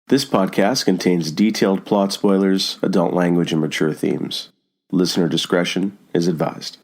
This podcast contains detailed plot spoilers, adult language, and mature themes. Listener discretion is advised.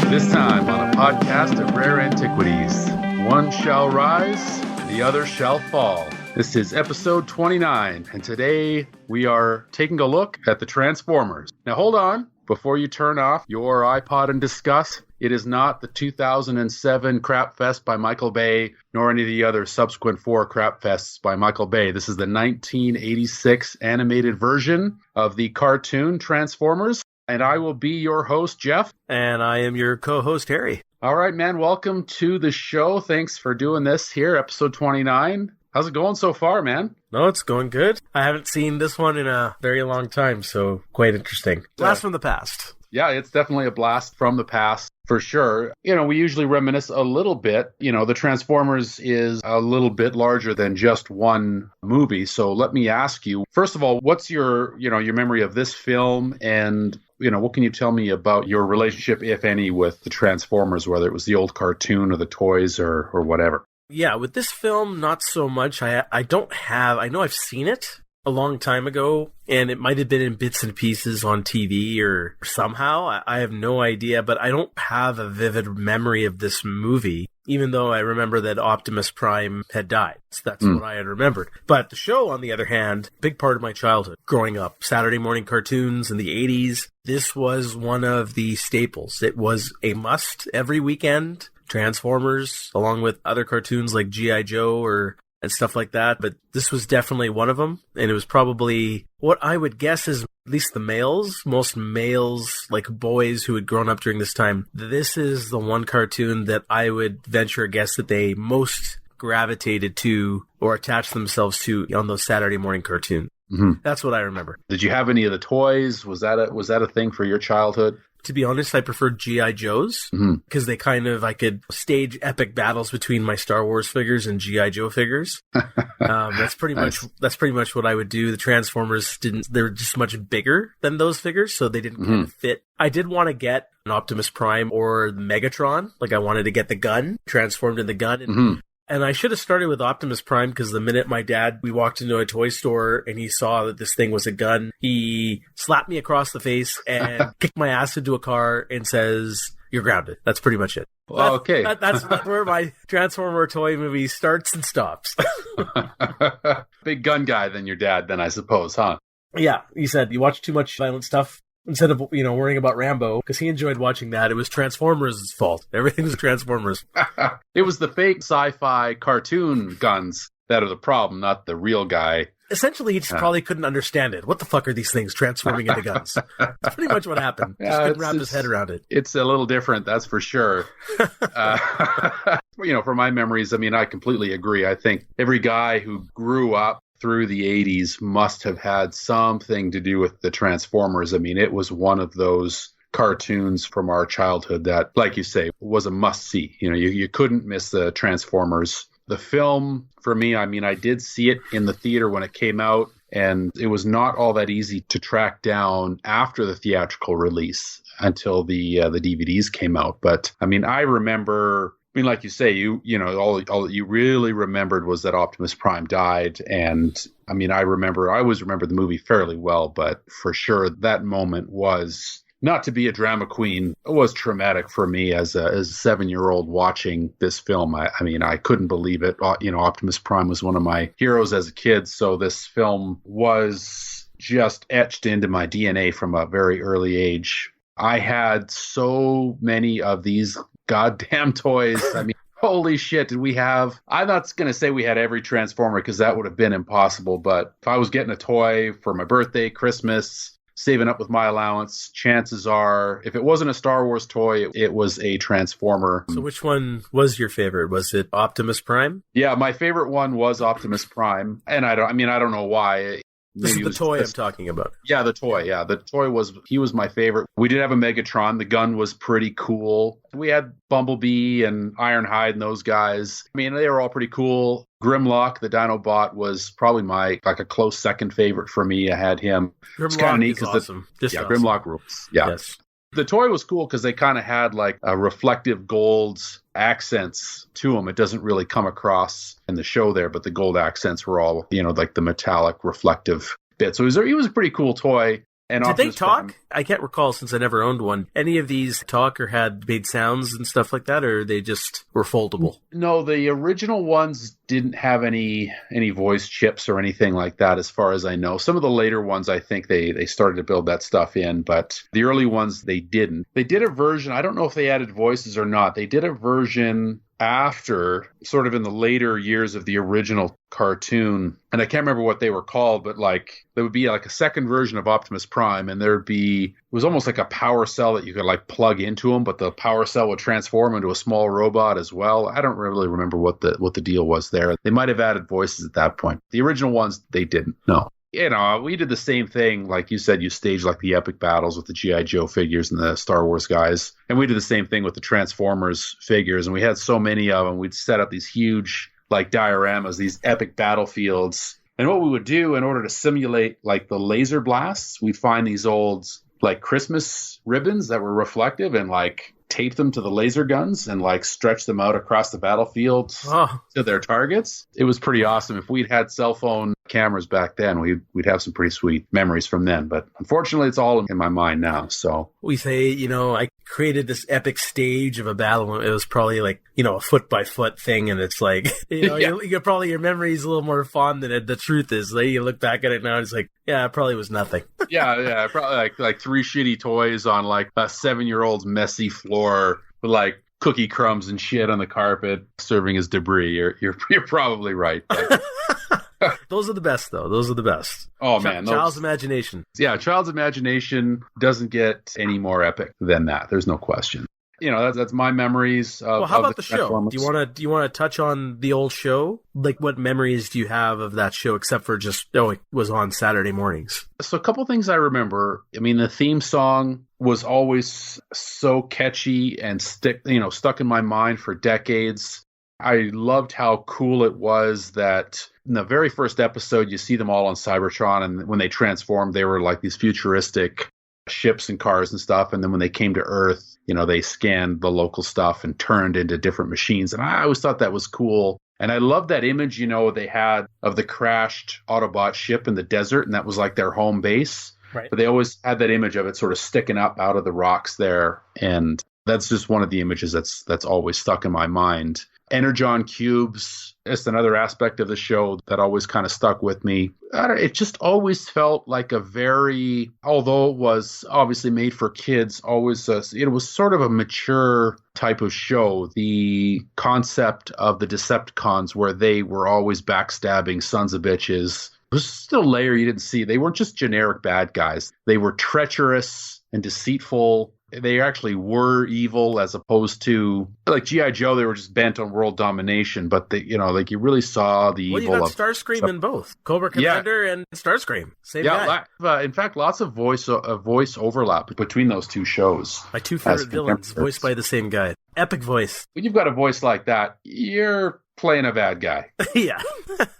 This time on a podcast of rare antiquities, one shall rise, the other shall fall. This is episode 29, and today we are taking a look at the Transformers. Now hold on, before you turn off your iPod and discuss, it is not the 2007 Crap Fest by Michael Bay, nor any of the other subsequent 4 Crap Fests by Michael Bay. This is the 1986 animated version of the cartoon Transformers, and I will be your host, Geoff. And I am your co-host, Harry. All right, man, welcome to the show. Thanks for doing this here, episode 29. How's it going so far, man? No, it's going good. I haven't seen this one in a very long time, so quite interesting. Blast from the past. Yeah, it's definitely a blast from the past, for sure. You know, we usually reminisce a little bit. You know, the Transformers is a little bit larger than just one movie. So let me ask you, first of all, what's your memory of this film? And, what can you tell me about your relationship, if any, with the Transformers, whether it was the old cartoon or the toys or whatever? Yeah, with this film, not so much. I know I've seen it a long time ago, and it might have been in bits and pieces on TV or somehow. I have no idea, but I don't have a vivid memory of this movie, even though I remember that Optimus Prime had died. So that's what I had remembered. But the show, on the other hand, big part of my childhood. Growing up, Saturday morning cartoons in the 80s, this was one of the staples. It was a must every weekend. Transformers, along with other cartoons like G.I. Joe and stuff like that. But this was definitely one of them. And it was probably what I would guess is, at least the most males, like boys who had grown up during this time, this is the one cartoon that I would venture a guess that they most gravitated to or attached themselves to on those Saturday morning cartoons. Mm-hmm. That's what I remember. Did you have any of the toys? Was that a thing for your childhood? To be honest, I preferred G.I. Joes because I could stage epic battles between my Star Wars figures and G.I. Joe figures. That's pretty much what I would do. The Transformers they were just much bigger than those figures, so they didn't kind of fit. I did want to get an Optimus Prime or Megatron. Like I wanted to get the gun, transformed in the gun. And I should have started with Optimus Prime because the minute we walked into a toy store and he saw that this thing was a gun, he slapped me across the face and kicked my ass into a car and says, "You're grounded." That's pretty much it. Well, okay. That's where my Transformer toy movie starts and stops. Big gun guy than your dad then, I suppose, huh? Yeah. He said you watch too much violent stuff. Instead of, worrying about Rambo, because he enjoyed watching that, it was Transformers' fault. Everything was Transformers. It was the fake sci-fi cartoon guns that are the problem, not the real guy. Essentially, he just probably couldn't understand it. What the fuck are these things transforming into guns? That's pretty much what happened. Just couldn't wrap his head around it. It's a little different, that's for sure. For my memories, I completely agree. I think every guy who grew up through the 80s must have had something to do with the Transformers. It was one of those cartoons from our childhood that, like you say, was a must-see. You couldn't miss the Transformers. The film, for me, I did see it in the theater when it came out, and it was not all that easy to track down after the theatrical release until the DVDs came out. But, I remember... like you say, all you really remembered was that Optimus Prime died. And I always remember the movie fairly well, but for sure that moment was, not to be a drama queen, it was traumatic for me as a 7-year-old watching this film. I couldn't believe it. Optimus Prime was one of my heroes as a kid. So this film was just etched into my DNA from a very early age. I had so many of these goddamn toys. Holy shit, did we have... I'm not going to say we had every Transformer because that would have been impossible, but if I was getting a toy for my birthday, Christmas, saving up with my allowance, chances are, if it wasn't a Star Wars toy, it was a Transformer. So which one was your favorite? Was it Optimus Prime? Yeah, my favorite one was Optimus Prime, and I don't know why. This is maybe the toy I'm talking about. Yeah, the toy. Yeah, the toy he was my favorite. We did have a Megatron. The gun was pretty cool. We had Bumblebee and Ironhide and those guys. I mean, they were all pretty cool. Grimlock, the Dinobot, was probably a close second favorite for me. I had him. It's kind of neat because awesome. Awesome. Grimlock rules. Yeah. Yes. The toy was cool because they kind of had like a reflective gold accents to them. It doesn't really come across in the show there, but the gold accents were all, like the metallic reflective bit. So he was a pretty cool toy. And did they talk? I can't recall since I never owned one. Any of these talk or had made sounds and stuff like that, or they just were foldable? No, the original ones didn't have any voice chips or anything like that, as far as I know. Some of the later ones, I think they started to build that stuff in, but the early ones, they didn't. They did a version, I don't know if they added voices or not. They did a version after, sort of in the later years of the original cartoon, and I can't remember what they were called, but like there would be like a second version of Optimus Prime, and it was almost like a power cell that you could like plug into him, but the power cell would transform into a small robot as well. I don't really remember what the deal was there. They might have added voices at that point. The original ones, they didn't. No. We did the same thing. Like you said, you staged like the epic battles with the G.I. Joe figures and the Star Wars guys. And we did the same thing with the Transformers figures. And we had so many of them. We'd set up these huge like dioramas, these epic battlefields. And what we would do in order to simulate like the laser blasts, we'd find these old like Christmas ribbons that were reflective and like tape them to the laser guns and like stretch them out across the battlefield to their targets. It was pretty awesome. If we'd had cell phone cameras back then, we'd have some pretty sweet memories from then. But unfortunately, it's all in my mind now. So we say, I created this epic stage of a battle. It was probably like, a foot by foot thing. And it's like, your memory is a little more fond than the truth is. Like, you look back at it now and it's like, yeah, it probably was nothing. yeah. Probably like three shitty toys on like a 7-year-old's messy floor with like cookie crumbs and shit on the carpet serving as debris. You're probably right. Those are the best, though. Those are the best. Oh, man. Child's imagination. Yeah, child's imagination doesn't get any more epic than that. There's no question. That's my memories. Well, how about the show? Do you want to touch on the old show? Like, what memories do you have of that show, except for just it was on Saturday mornings? So, a couple things I remember. I mean, the theme song was always so catchy and stuck in my mind for decades. I loved how cool it was that in the very first episode, you see them all on Cybertron, and when they transformed, they were like these futuristic ships and cars and stuff. And then when they came to Earth, they scanned the local stuff and turned into different machines. And I always thought that was cool. And I love that image, they had of the crashed Autobot ship in the desert, and that was like their home base. Right. But they always had that image of it sort of sticking up out of the rocks there. And that's just one of the images that's always stuck in my mind. Energon cubes, it's another aspect of the show that always kind of stuck with me. It just always felt like although it was obviously made for kids, it was sort of a mature type of show. The concept of the Decepticons, where they were always backstabbing sons of bitches, was still a layer you didn't see. They weren't just generic bad guys. They were treacherous and deceitful. They actually were evil, as opposed to like G.I. Joe. They were just bent on world domination, but you really saw the evil. Well, you got Starscream in both Cobra Commander and Starscream. Same guy. In fact, lots of voice overlap between those two shows. My two favorite villains, voiced by the same guy. Epic voice. When you've got a voice like that, you're playing a bad guy. Yeah.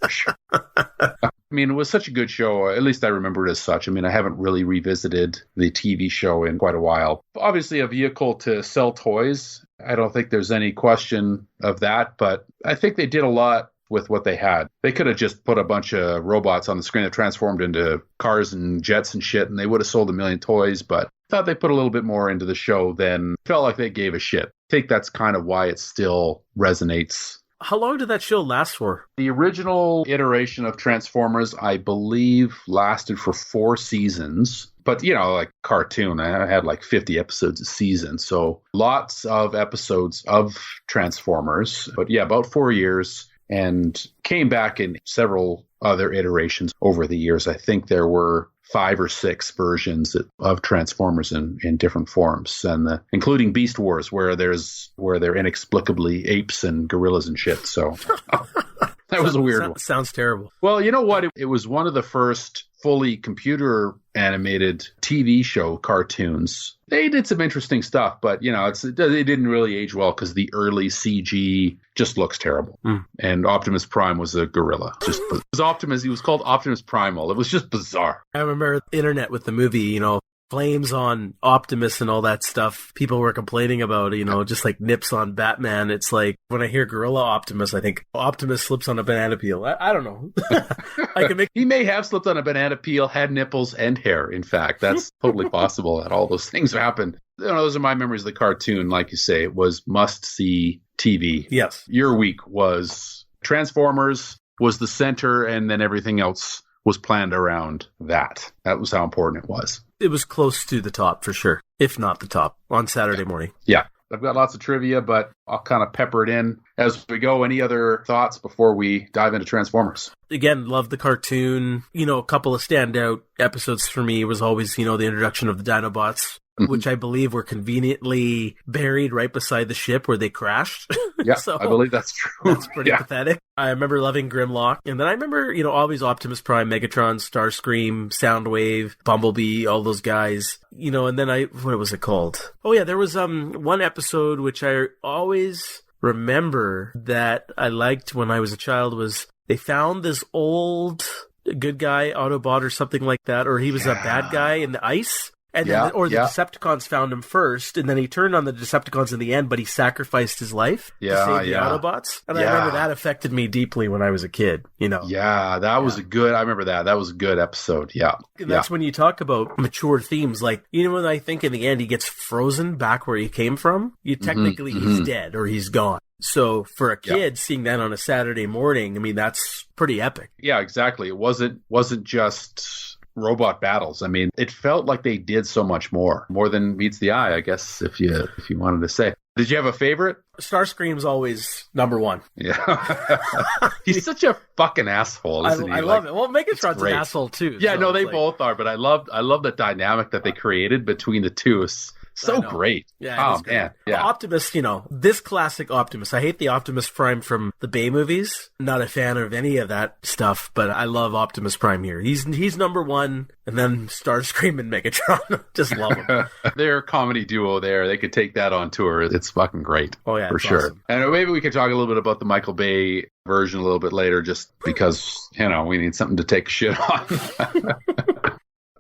For sure. I mean, it was such a good show. At least I remember it as such. I mean, I haven't really revisited the TV show in quite a while. Obviously, a vehicle to sell toys. I don't think there's any question of that, but I think they did a lot with what they had. They could have just put a bunch of robots on the screen that transformed into cars and jets and shit, and they would have sold a million toys, but I thought they put a little bit more into the show than felt like they gave a shit. I think that's kind of why it still resonates. How long did that show last for? The original iteration of Transformers, I believe, lasted for 4 seasons. But, like cartoon, I had like 50 episodes a season. So lots of episodes of Transformers. But yeah, about 4 years, and came back in several other iterations over the years. I think there were 5 or 6 versions of Transformers in different forms, and including Beast Wars, where they're inexplicably apes and gorillas and shit. So that was a weird one. Sounds terrible. Well, you know what? It was one of the first fully computer animated TV show cartoons, they did some interesting stuff, but it didn't really age well because the early CG just looks terrible. And Optimus Prime was a gorilla. He was called Optimus Primal. It was just bizarre. I remember the internet with the movie, flames on Optimus and all that stuff. People were complaining about, just like nips on Batman. It's like when I hear Gorilla Optimus, I think Optimus slips on a banana peel. I don't know. He may have slipped on a banana peel, had nipples and hair. In fact, that's totally possible that all those things happened. Those are my memories of the cartoon. Like you say, it was must-see TV. Yes. Your week was Transformers was the center, and then everything else was planned around that. That was how important it was. It was close to the top for sure, if not the top, on Saturday morning. Yeah. I've got lots of trivia, but I'll kind of pepper it in as we go. Any other thoughts before we dive into Transformers? Again, love the cartoon. A couple of standout episodes for me was always, the introduction of the Dinobots, which I believe were conveniently buried right beside the ship where they crashed. Yeah, so I believe that's true. That's pretty pathetic. I remember loving Grimlock. And then I remember, always Optimus Prime, Megatron, Starscream, Soundwave, Bumblebee, all those guys. And then what was it called? Oh yeah, there was one episode which I always remember that I liked when I was a child was they found this old good guy Autobot or something like that, or he was a bad guy in the ice. And then, the Decepticons found him first, and then he turned on the Decepticons in the end, but he sacrificed his life to save the Autobots. And I remember that affected me deeply when I was a kid, Yeah, that was a good, I remember that. That was a good episode, yeah. And that's when you talk about mature themes, like, when I think in the end he gets frozen back where he came from, technically he's dead or he's gone. So for a kid, seeing that on a Saturday morning, that's pretty epic. Yeah, exactly. It wasn't just robot battles. It felt like they did so much more than meets the eye, I guess, if you wanted to say. Did you have a favorite? Starscream's always number one. Yeah. He's such a fucking asshole, isn't he? I love it. Well, Megatron's an asshole too. Yeah, so they both are, but I love the dynamic that they created between the two. So great. Yeah. Oh, man. Yeah. Optimus, this classic Optimus. I hate the Optimus Prime from the Bay movies. Not a fan of any of that stuff, but I love Optimus Prime here. He's number one, and then Starscream and Megatron. Just love them. Their comedy duo there. They could take that on tour. It's fucking great. Oh, yeah. For sure. Awesome. And maybe we could talk a little bit about the Michael Bay version a little bit later, just because, we need something to take shit on.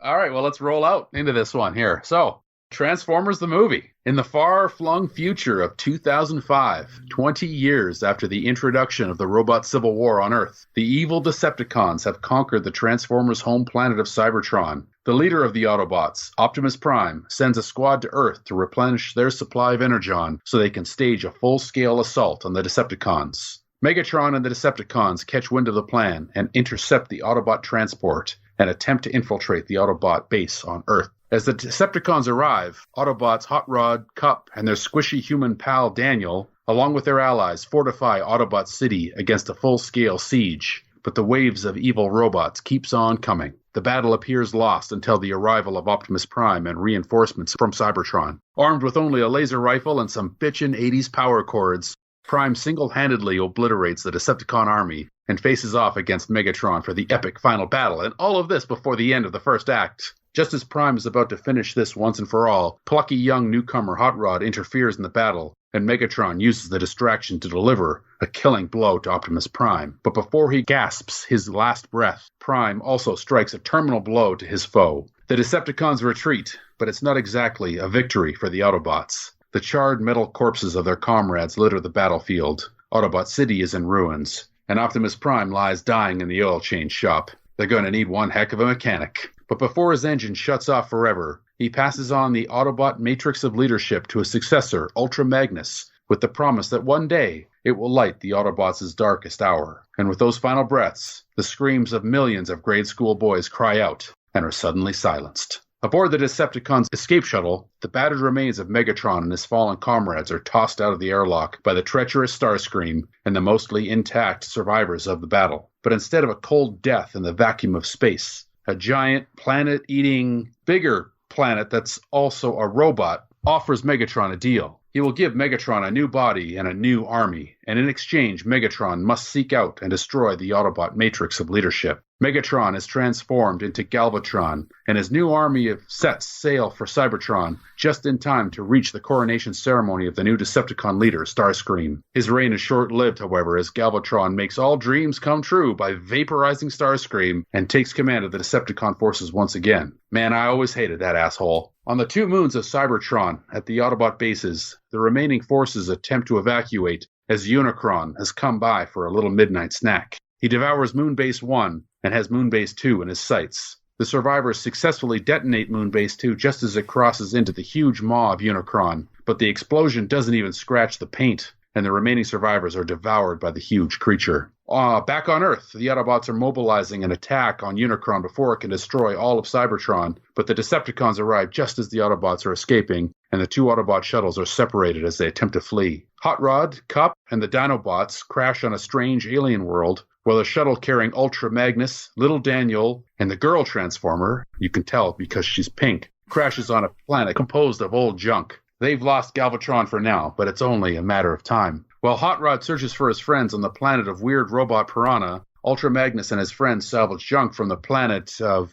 All right. Well, let's roll out into this one here. So, Transformers the movie. In the far-flung future of 2005, 20 years after the introduction of the robot civil war on Earth, the evil Decepticons have conquered the Transformers' home planet of Cybertron. The leader of the Autobots, Optimus Prime, sends a squad to Earth to replenish their supply of energon so they can stage a full-scale assault on the Decepticons. Megatron and the Decepticons catch wind of the plan and intercept the Autobot transport and attempt to infiltrate the Autobot base on Earth. As the Decepticons arrive, Autobots Hot Rod, Cup, and their squishy human pal Daniel, along with their allies, fortify Autobot City against a full-scale siege. But the waves of evil robots keeps on coming. The battle appears lost until the arrival of Optimus Prime and reinforcements from Cybertron. Armed with only a laser rifle and some bitchin' 80s power chords, Prime single-handedly obliterates the Decepticon army and faces off against Megatron for the epic final battle, and all of this before the end of the first act. Just as Prime is about to finish this once and for all, plucky young newcomer Hot Rod interferes in the battle, and Megatron uses the distraction to deliver a killing blow to Optimus Prime. But before he gasps his last breath, Prime also strikes a terminal blow to his foe. The Decepticons retreat, but it's not exactly a victory for the Autobots. The charred metal corpses of their comrades litter the battlefield. Autobot City is in ruins, and Optimus Prime lies dying in the oil change shop. They're going to need one heck of a mechanic. But before his engine shuts off forever, he passes on the Autobot matrix of leadership to his successor, Ultra Magnus, with the promise that one day it will light the Autobots' darkest hour. And with those final breaths, the screams of millions of grade school boys cry out and are suddenly silenced. Aboard the Decepticons' escape shuttle, the battered remains of Megatron and his fallen comrades are tossed out of the airlock by the treacherous Starscream and the mostly intact survivors of the battle. But instead of a cold death in the vacuum of space, a giant, planet-eating, bigger planet that's also a robot offers Megatron a deal. He will give Megatron a new body and a new army, and in exchange, Megatron must seek out and destroy the Autobot matrix of leadership. Megatron is transformed into Galvatron, and his new army sets sail for Cybertron just in time to reach the coronation ceremony of the new Decepticon leader, Starscream. His reign is short-lived, however, as Galvatron makes all dreams come true by vaporizing Starscream and takes command of the Decepticon forces once again. Man, I always hated that asshole. On the 2 moons of Cybertron at the Autobot bases, the remaining forces attempt to evacuate as Unicron has come by for a little midnight snack. He devours Moonbase 1 and has Moonbase 2 in his sights. The survivors successfully detonate Moonbase 2 just as it crosses into the huge maw of Unicron, but the explosion doesn't even scratch the paint, and the remaining survivors are devoured by the huge creature. Back on Earth, the Autobots are mobilizing an attack on Unicron before it can destroy all of Cybertron, but the Decepticons arrive just as the Autobots are escaping, and the 2 Autobot shuttles are separated as they attempt to flee. Hot Rod, Cup, and the Dinobots crash on a strange alien world, while the shuttle carrying Ultra Magnus, Little Daniel, and the girl Transformer, you can tell because she's pink, crashes on a planet composed of old junk. They've lost Galvatron for now, but it's only a matter of time. While Hot Rod searches for his friends on the planet of weird robot Piranha, Ultra Magnus and his friends salvage junk from the planet of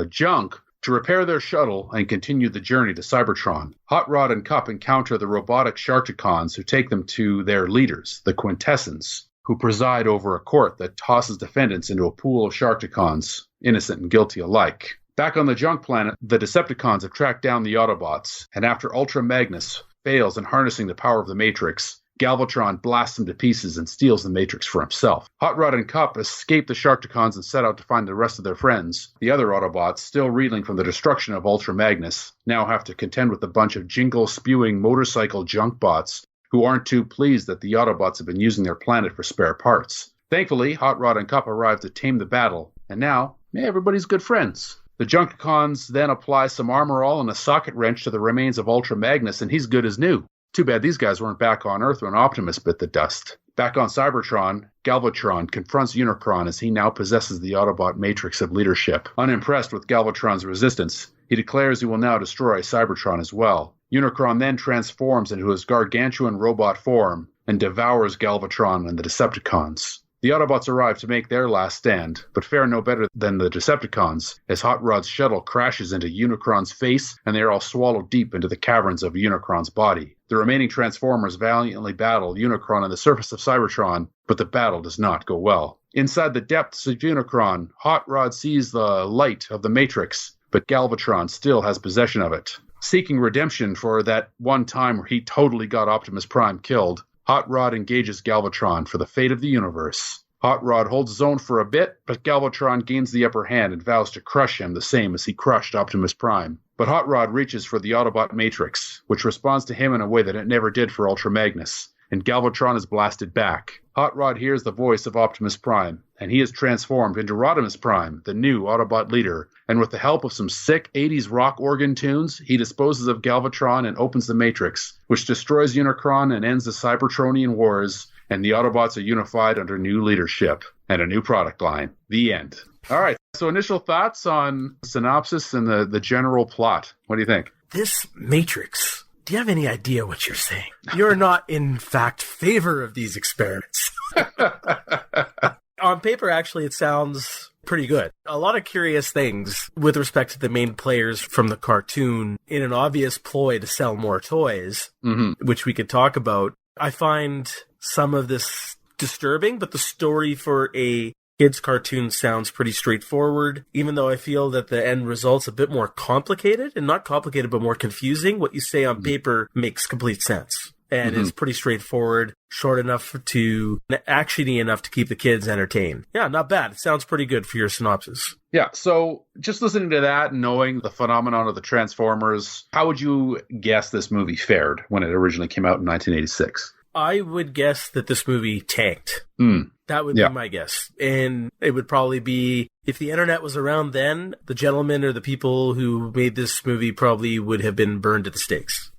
junk to repair their shuttle and continue the journey to Cybertron. Hot Rod and Cup encounter the robotic Sharkticons who take them to their leaders, the Quintessence, who preside over a court that tosses defendants into a pool of Sharkticons, innocent and guilty alike. Back on the junk planet, the Decepticons have tracked down the Autobots, and after Ultra Magnus fails in harnessing the power of the Matrix, Galvatron blasts him to pieces and steals the Matrix for himself. Hot Rod and Cup escape the Sharkticons and set out to find the rest of their friends. The other Autobots, still reeling from the destruction of Ultra Magnus, now have to contend with a bunch of jingle-spewing motorcycle junk bots who aren't too pleased that the Autobots have been using their planet for spare parts. Thankfully, Hot Rod and Cup arrive to tame the battle, and now, everybody's good friends. The Junkicons then apply some armor-all and a socket wrench to the remains of Ultra Magnus, and he's good as new. Too bad these guys weren't back on Earth when Optimus bit the dust. Back on Cybertron, Galvatron confronts Unicron as he now possesses the Autobot matrix of leadership. Unimpressed with Galvatron's resistance, he declares he will now destroy Cybertron as well. Unicron then transforms into his gargantuan robot form and devours Galvatron and the Decepticons. The Autobots arrive to make their last stand, but fare no better than the Decepticons, as Hot Rod's shuttle crashes into Unicron's face and they are all swallowed deep into the caverns of Unicron's body. The remaining Transformers valiantly battle Unicron on the surface of Cybertron, but the battle does not go well. Inside the depths of Unicron, Hot Rod sees the light of the Matrix, but Galvatron still has possession of it. Seeking redemption for that one time where he totally got Optimus Prime killed, Hot Rod engages Galvatron for the fate of the universe. Hot Rod holds his own for a bit, but Galvatron gains the upper hand and vows to crush him the same as he crushed Optimus Prime. But Hot Rod reaches for the Autobot Matrix, which responds to him in a way that it never did for Ultra Magnus, and Galvatron is blasted back. Hot Rod hears the voice of Optimus Prime, and he is transformed into Rodimus Prime, the new Autobot leader, and with the help of some sick 80s rock organ tunes, he disposes of Galvatron and opens the Matrix, which destroys Unicron and ends the Cybertronian Wars, and the Autobots are unified under new leadership and a new product line. The end. All right, so initial thoughts on synopsis and the general plot. What do you think? This Matrix, do you have any idea what you're saying? You're not, in fact, favor of these experiments. On paper, actually, it sounds pretty good. A lot of curious things with respect to the main players from the cartoon in an obvious ploy to sell more toys, which we could talk about. I find some of this disturbing, but the story for a kids' cartoon sounds pretty straightforward, even though I feel that the end result's a bit more complicated, and not complicated, but more confusing. What you say on paper makes complete sense. And is pretty straightforward, short enough to, actiony enough to keep the kids entertained. Yeah, not bad. It sounds pretty good for your synopsis. Yeah, so just listening to that and knowing the phenomenon of the Transformers, how would you guess this movie fared when it originally came out in 1986? I would guess that this movie tanked. That would be my guess. And it would probably be, if the internet was around then, the gentlemen or the people who made this movie probably would have been burned at the stakes.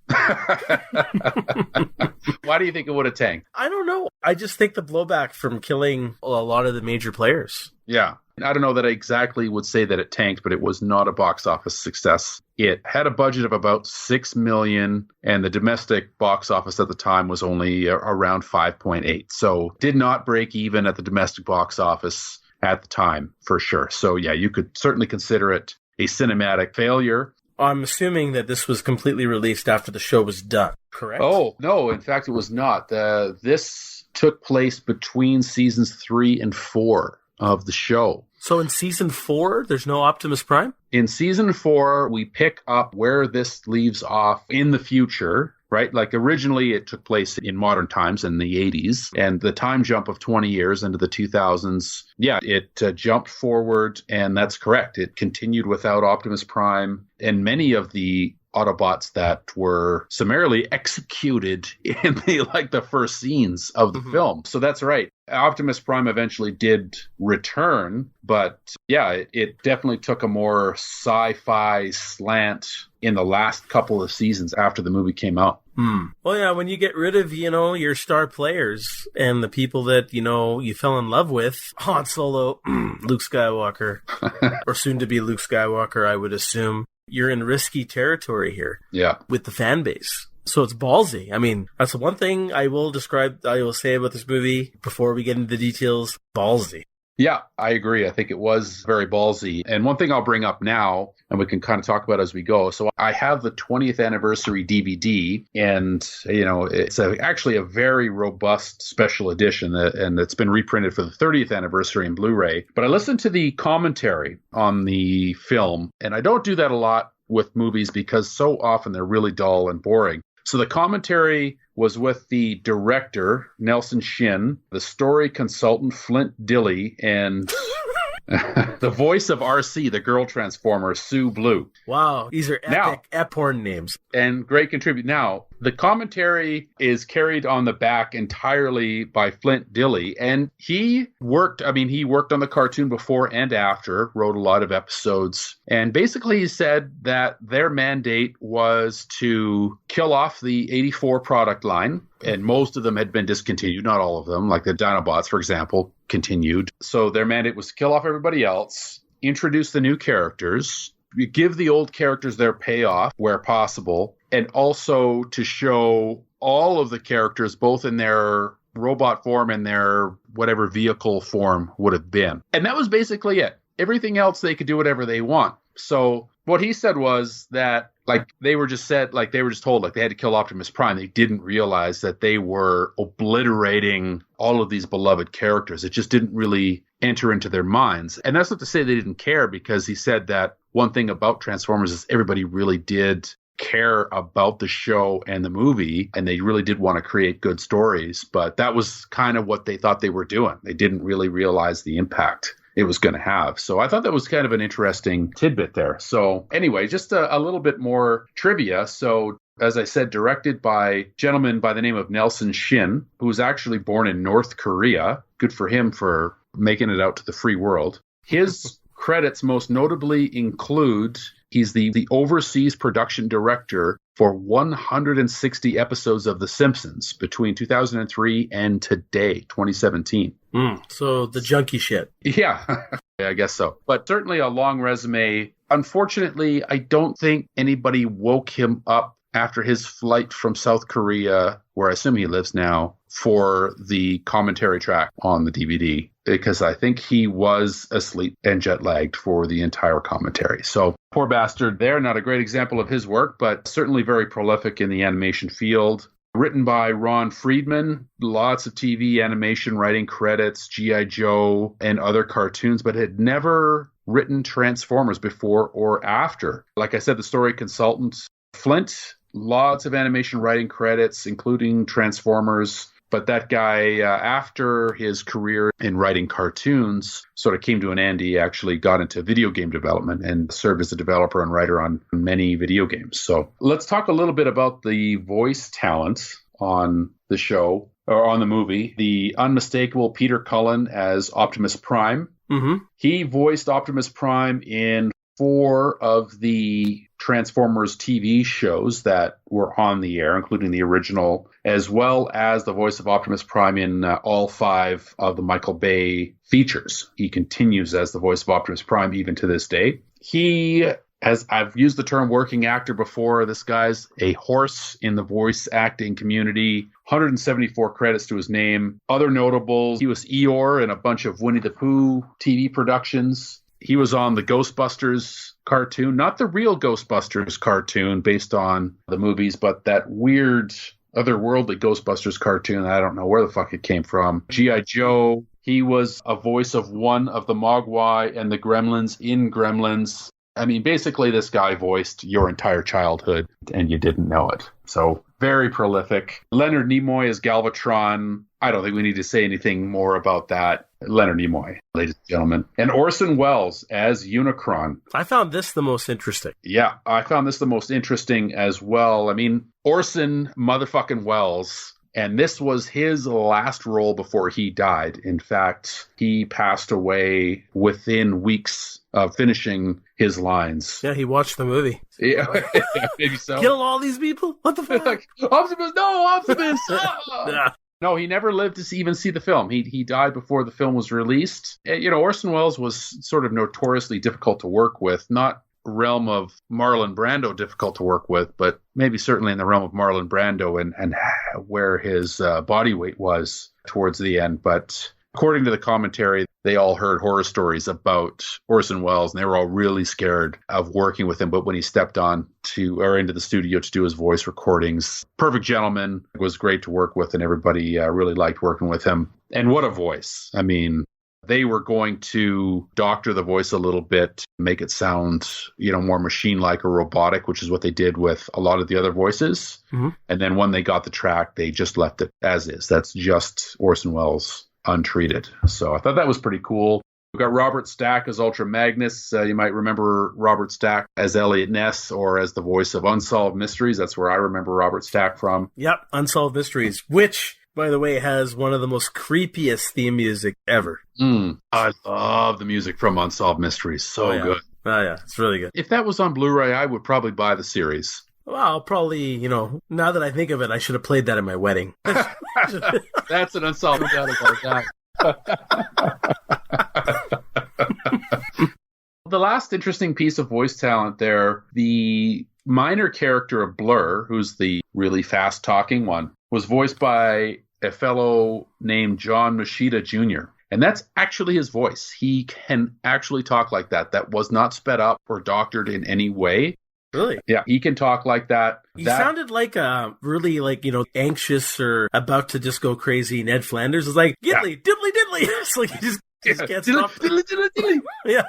Why do you think it would have tanked? I don't know. I just think the blowback from killing a lot of the major players. Yeah. I don't know that I exactly would say that it tanked, but it was not a box office success. It had a budget of about $6 million, and the domestic box office at the time was only around 5.8. So did not break even at the domestic box office. at the time, for sure. So yeah, you could certainly consider it a cinematic failure. I'm assuming that this was completely released after the show was done, correct? Oh, no, in fact, it was not. This took place between seasons 3 and 4 of the show. So in season 4, there's no Optimus Prime? In season 4, we pick up where this leaves off in the future, right? Like originally it took place in modern times in the 80s, and the time jump of 20 years into the 2000s, yeah, it jumped forward, and that's correct. It continued without Optimus Prime, and many of the Autobots that were summarily executed in the first scenes of the film. So that's right. Optimus Prime eventually did return, but yeah, it definitely took a more sci-fi slant in the last couple of seasons after the movie came out. Well, yeah, when you get rid of, your star players and the people that, you fell in love with, Han Solo, Luke Skywalker, or soon to be Luke Skywalker, I would assume, you're in risky territory here. Yeah. With the fan base. So it's ballsy. I mean, that's the one thing I will say about this movie before we get into the details. Ballsy. Yeah, I agree. I think it was very ballsy. And one thing I'll bring up now, and we can kind of talk about as we go. So I have the 20th anniversary DVD, and, it's actually a very robust special edition, and it's been reprinted for the 30th anniversary in Blu-ray. But I listened to the commentary on the film, and I don't do that a lot with movies because so often they're really dull and boring. So the commentary was with the director, Nelson Shin, the story consultant, Flint Dilley, and the voice of RC, the girl transformer, Sue Blue. Wow, these are epic porn names. And great contribute. Now, the commentary is carried on the back entirely by Flint Dilley, and he worked on the cartoon before and after, wrote a lot of episodes, and basically he said that their mandate was to kill off the 84 product line, and most of them had been discontinued, not all of them, like the Dinobots, for example, continued. So their mandate was to kill off everybody else, introduce the new characters, give the old characters their payoff where possible, and also to show all of the characters both in their robot form and their whatever vehicle form would have been. And that was basically it. Everything else, they could do whatever they want. So what he said was that they were just told they had to kill Optimus Prime. They didn't realize that they were obliterating all of these beloved characters. It just didn't really enter into their minds. And that's not to say they didn't care, because he said that one thing about Transformers is everybody really did care about the show and the movie, and they really did want to create good stories. But that was kind of what they thought they were doing. They didn't really realize the impact it was going to have. So I thought that was kind of an interesting tidbit there. So anyway, just a little bit more trivia. So as I said, directed by a gentleman by the name of Nelson Shin, who was actually born in North Korea. Good for him for making it out to the free world. His credits most notably include he's the overseas production director for 160 episodes of The Simpsons between 2003 and today, 2017. So the junkie shit. Yeah, I guess so. But certainly a long resume. Unfortunately, I don't think anybody woke him up after his flight from South Korea, where I assume he lives now, for the commentary track on the DVD, because I think he was asleep and jet lagged for the entire commentary. So poor bastard there. Not a great example of his work, but certainly very prolific in the animation field. Written by Ron Friedman, lots of TV animation writing credits, G.I. Joe, and other cartoons, but had never written Transformers before or after. Like I said, the story consultant, Flint, lots of animation writing credits, including Transformers. But that guy, after his career in writing cartoons sort of came to an end, he actually got into video game development and served as a developer and writer on many video games. So let's talk a little bit about the voice talent on the show, or on the movie. The unmistakable Peter Cullen as Optimus Prime. Mm-hmm. He voiced Optimus Prime in 4 of the Transformers TV shows that were on the air, including the original, as well as the voice of Optimus Prime in all 5 of the Michael Bay features. He continues as the voice of Optimus Prime even to this day. He As I've used the term working actor before, this guy's a horse in the voice acting community. 174 credits to his name. Other notables, he was Eeyore in a bunch of Winnie the Pooh TV productions. He was on the Ghostbusters cartoon, not the real Ghostbusters cartoon based on the movies, but that weird otherworldly Ghostbusters cartoon. I don't know where the fuck it came from. G.I. Joe. He was a voice of one of the Mogwai and the Gremlins in Gremlins. I mean, basically, this guy voiced your entire childhood, and you didn't know it. So, very prolific. Leonard Nimoy as Galvatron. I don't think we need to say anything more about that. Leonard Nimoy, ladies and gentlemen. And Orson Welles as Unicron. I found this the most interesting. Yeah, I found this the most interesting as well. I mean, Orson motherfucking Welles. And this was his last role before he died. In fact, he passed away within weeks of finishing his lines. Yeah, he watched the movie. Yeah, maybe so. Kill all these people? What the fuck? Like, Optimus, no, Optimus! Yeah. No, he never lived to even see the film. He died before the film was released. You know, Orson Welles was sort of notoriously difficult to work with. Not realm of Marlon Brando difficult to work with, but maybe certainly in the realm of Marlon Brando and where his body weight was towards the end. But according to the commentary, they all heard horror stories about Orson Welles, and they were all really scared of working with him. But when he stepped into the studio to do his voice recordings, perfect gentleman, was great to work with, and everybody really liked working with him. And what a voice. I mean, they were going to doctor the voice a little bit, make it sound, more machine-like or robotic, which is what they did with a lot of the other voices. Mm-hmm. And then when they got the track, they just left it as is. That's just Orson Welles untreated. So I thought that was pretty cool. We've got Robert Stack as Ultra Magnus. You might remember Robert Stack as Elliot Ness or as the voice of Unsolved Mysteries. That's where I remember Robert Stack from. Yep, Unsolved Mysteries, which, by the way, has one of the most creepiest theme music ever. I love the music from Unsolved Mysteries. So good. Oh, yeah. It's really good. If that was on Blu-ray, I would probably buy the series. Well, I'll probably, now that I think of it, I should have played that at my wedding. That's an unsolved guy. The last interesting piece of voice talent there, the minor character of Blur, who's the really fast-talking one, was voiced by a fellow named John Machida Jr., and that's actually his voice. He can actually talk like that. That was not sped up or doctored in any way. Really? Yeah, he can talk like that. He sounded like really anxious or about to just go crazy. Ned Flanders is like, diddly, diddly, diddly. It's like he just can't stop. Diddly, diddly, diddly. Yeah.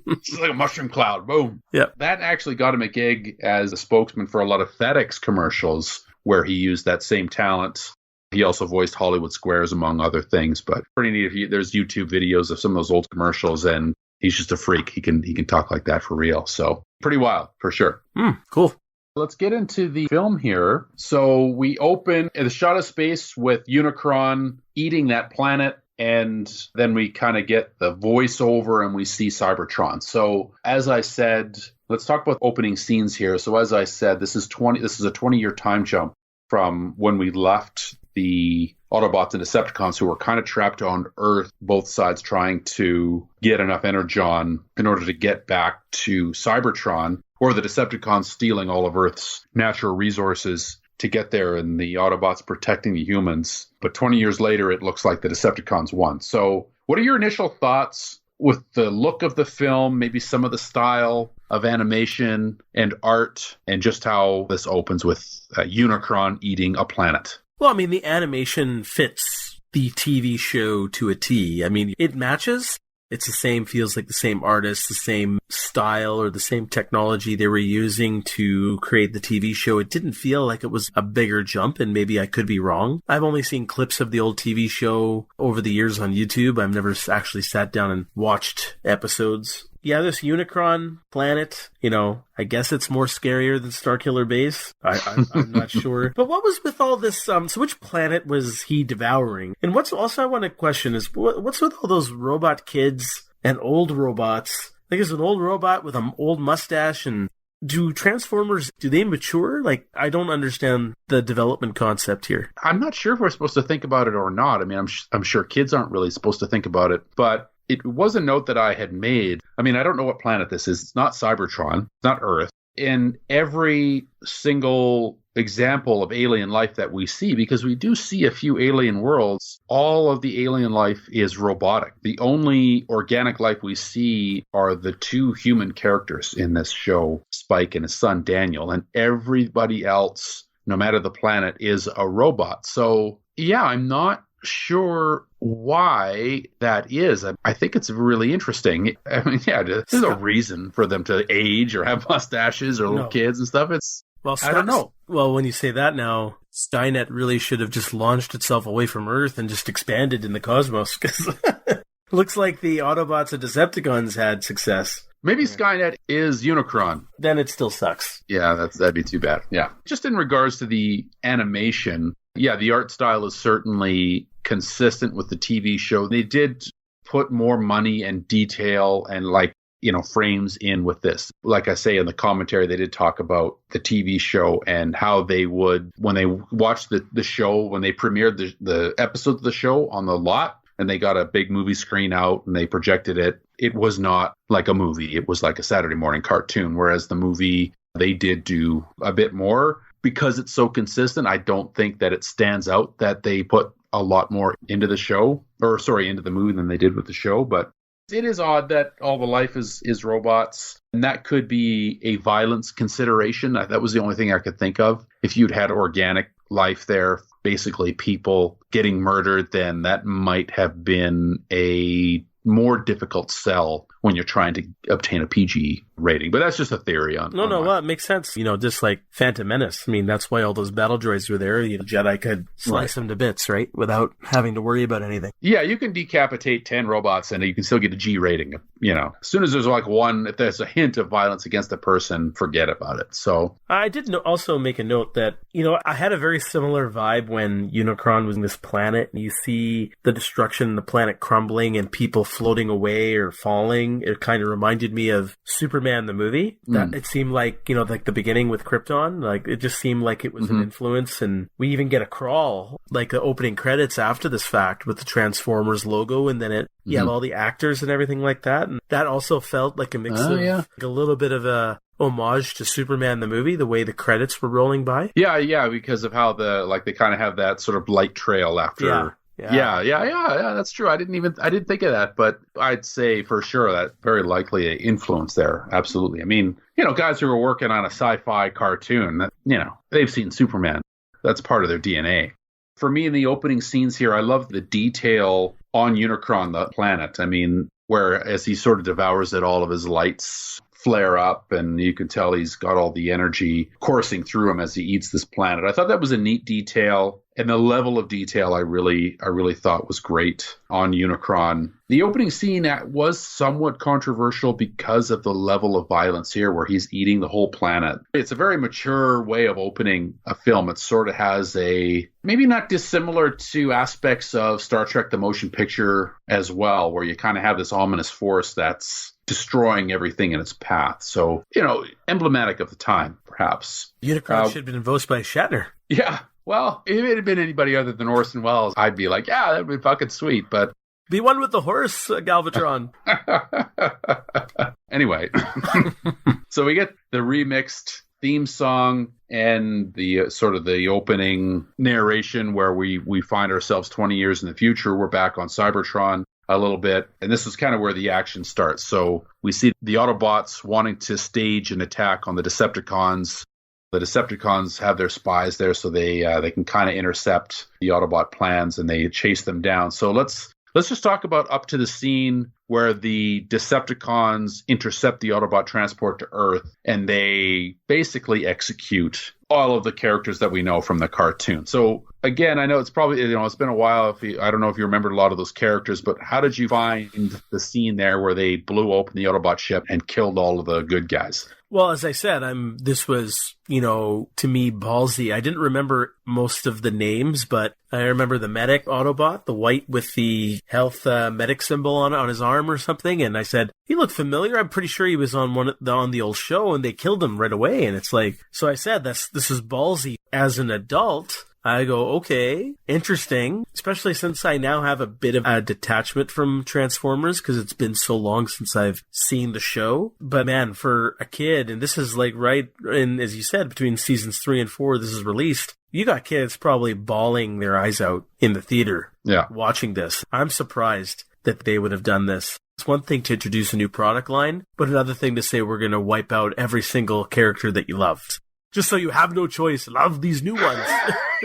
It's like a mushroom cloud. Boom. Yeah. That actually got him a gig as a spokesman for a lot of FedEx commercials where he used that same talent. He also voiced Hollywood Squares, among other things. But pretty neat. There's YouTube videos of some of those old commercials, and he's just a freak. He can talk like that for real. So pretty wild, for sure. Cool. Let's get into the film here. So we open the shot of space with Unicron eating that planet, and then we kind of get the voiceover and we see Cybertron. So as I said, let's talk about opening scenes here. So as I said, this is a 20-year time jump from when we left the Autobots and Decepticons, who were kind of trapped on Earth, both sides trying to get enough energon in order to get back to Cybertron, or the Decepticons stealing all of Earth's natural resources to get there, and the Autobots protecting the humans. But 20 years later, it looks like the Decepticons won. So what are your initial thoughts with the look of the film, maybe some of the style of animation and art, and just how this opens with Unicron eating a planet? Well, I mean, the animation fits the TV show to a T. I mean, it matches. It's the same, feels like the same artist, the same style, or the same technology they were using to create the TV show. It didn't feel like it was a bigger jump, and maybe I could be wrong. I've only seen clips of the old TV show over the years on YouTube. I've never actually sat down and watched episodes. Yeah, this Unicron planet, I guess it's more scarier than Starkiller Base. I'm not sure. But what was with all this, so which planet was he devouring? And what's also I want to question is, what's with all those robot kids and old robots? Like, is an old robot with an old mustache, and do Transformers, do they mature? Like, I don't understand the development concept here. I'm not sure if we're supposed to think about it or not. I mean, I'm sure kids aren't really supposed to think about it, but it was a note that I had made. I mean, I don't know what planet this is. It's not Cybertron. It's not Earth. In every single example of alien life that we see, because we do see a few alien worlds, all of the alien life is robotic. The only organic life we see are the two human characters in this show, Spike and his son Daniel, and everybody else, no matter the planet, is a robot. So yeah, I'm not sure why that is. I think it's really interesting. I mean, yeah, there's no reason for them to age or have mustaches or little kids and stuff. I don't know. Well, when you say that now, Skynet really should have just launched itself away from Earth and just expanded in the cosmos, because looks like the Autobots and Decepticons had success. Maybe Skynet is Unicron. Then it still sucks. Yeah, that'd be too bad. Yeah. Just in regards to the animation, yeah, the art style is certainly consistent with the TV show. They did put more money and detail and frames in with this. Like I say in the commentary, they did talk about the TV show and how they would, when they watched the show, when they premiered the episodes of the show on the lot, and they got a big movie screen out and they projected it, it was not like a movie. It was like a Saturday morning cartoon, whereas the movie, they did do a bit more. Because it's so consistent, I don't think that it stands out that they put a lot more into the show, into the movie than they did with the show. But it is odd that all the life is robots. And that could be a violence consideration. That was the only thing I could think of. If you'd had organic life there, basically people getting murdered, then that might have been a more difficult sell when you're trying to obtain a PG rating. But that's just a theory on well, it makes sense. Just like Phantom Menace. I mean, that's why all those battle droids were there. Jedi could slice them to bits, right? Without having to worry about anything. Yeah, you can decapitate 10 robots and you can still get a G rating. As soon as there's if there's a hint of violence against a person, forget about it. So I did also make a note that, I had a very similar vibe when Unicron was in this planet and you see the destruction and the planet crumbling and people floating away or falling. It kind of reminded me of Superman the movie. That it seemed like, like the beginning with Krypton, like it just seemed like it was an influence. And we even get a crawl, like the opening credits after this fact with the Transformers logo, and then you have all the actors and everything like that. And that also felt like a mix of like a little bit of a homage to Superman the movie, the way the credits were rolling by. Yeah, because of how they kind of have that sort of light trail after. Yeah, that's true. I didn't think of that, but I'd say for sure that very likely an influence there. Absolutely. I mean, guys who are working on a sci-fi cartoon, they've seen Superman. That's part of their DNA. For me, in the opening scenes here, I love the detail on Unicron, the planet. I mean, where as he sort of devours it, all of his lights flare up, and you can tell he's got all the energy coursing through him as he eats this planet. I thought that was a neat detail, and the level of detail I really thought was great on Unicron. The opening scene was somewhat controversial because of the level of violence here, where he's eating the whole planet. It's a very mature way of opening a film. It sort of has a, maybe not dissimilar to aspects of Star Trek the Motion Picture as well, where you kind of have this ominous force that's destroying everything in its path. So, emblematic of the time, perhaps. Unicron should have been voiced by Shatner. Yeah. Well, if it had been anybody other than Orson Welles, I'd be like, yeah, that'd be fucking sweet. But be one with the horse, Galvatron. Anyway, so we get the remixed theme song and the sort of the opening narration where we find ourselves 20 years in the future. We're back on Cybertron a little bit, and this is kind of where the action starts. So we see the Autobots wanting to stage an attack on the Decepticons. The Decepticons have their spies there, so they can kind of intercept the Autobot plans, and they chase them down. So let's just talk about up to the scene where the Decepticons intercept the Autobot transport to Earth, and they basically execute all of the characters that we know from the cartoon. So again, I know it's probably, it's been a while. I don't know if you remembered a lot of those characters, but how did you find the scene there where they blew open the Autobot ship and killed all of the good guys? Well, as I said, this was, to me, ballsy. I didn't remember most of the names, but I remember the medic Autobot, the white with the health medic symbol on his arm or something. And I said, he looked familiar. I'm pretty sure he was on the old show, and they killed him right away. And it's like, so I said, this is ballsy. As an adult, I go, okay, interesting, especially since I now have a bit of a detachment from Transformers because it's been so long since I've seen the show. But man, for a kid, and this is like right in, as you said, between seasons 3 and 4, this is released. You got kids probably bawling their eyes out in the theater watching this. I'm surprised that they would have done this. It's one thing to introduce a new product line, but another thing to say we're going to wipe out every single character that you loved. Just so you have no choice, love these new ones.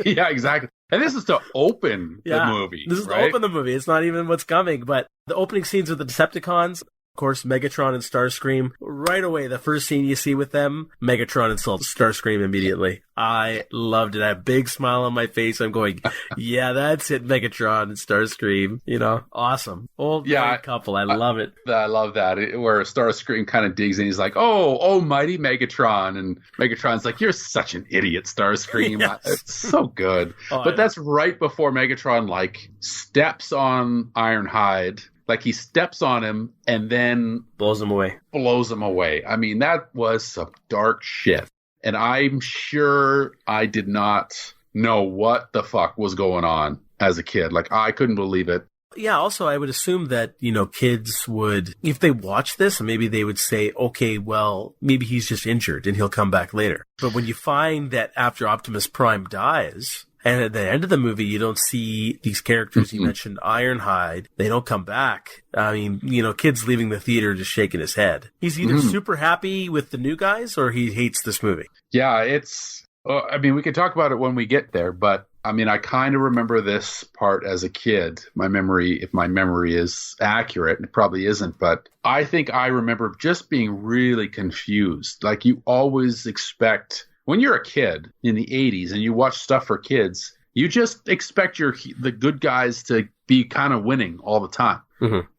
Yeah, exactly. And this is to open the movie. This is to open the movie. It's not even what's coming, but the opening scenes with the Decepticons, of course, Megatron and Starscream. Right away, the first scene you see with them, Megatron insults Starscream immediately. I loved it. I had a big smile on my face. I'm going, yeah, that's it, Megatron and Starscream. You know, awesome. Old married couple. I love it. I love that. Where Starscream kind of digs in. He's like, oh, mighty Megatron. And Megatron's like, you're such an idiot, Starscream. Yes. It's so good. But that's right before Megatron, like, steps on Ironhide. Like, he steps on him and then blows him away. I mean, that was some dark shit. And I'm sure I did not know what the fuck was going on as a kid. Like, I couldn't believe it. Yeah, also, I would assume that, you know, kids would, if they watch this, maybe they would say, okay, well, maybe he's just injured and he'll come back later. But when you find that after Optimus Prime dies, and at the end of the movie, you don't see these characters. You mentioned Ironhide. They don't come back. I mean, you know, kid's leaving the theater just shaking his head. He's either super happy with the new guys or he hates this movie. Yeah, it's... I mean, we can talk about it when we get there, but I mean, I kind of remember this part as a kid. My memory, if my memory is accurate, and it probably isn't, but I think I remember just being really confused. Like, you always expect... When you're a kid in the 80s and you watch stuff for kids, you just expect the good guys to be kind of winning all the time,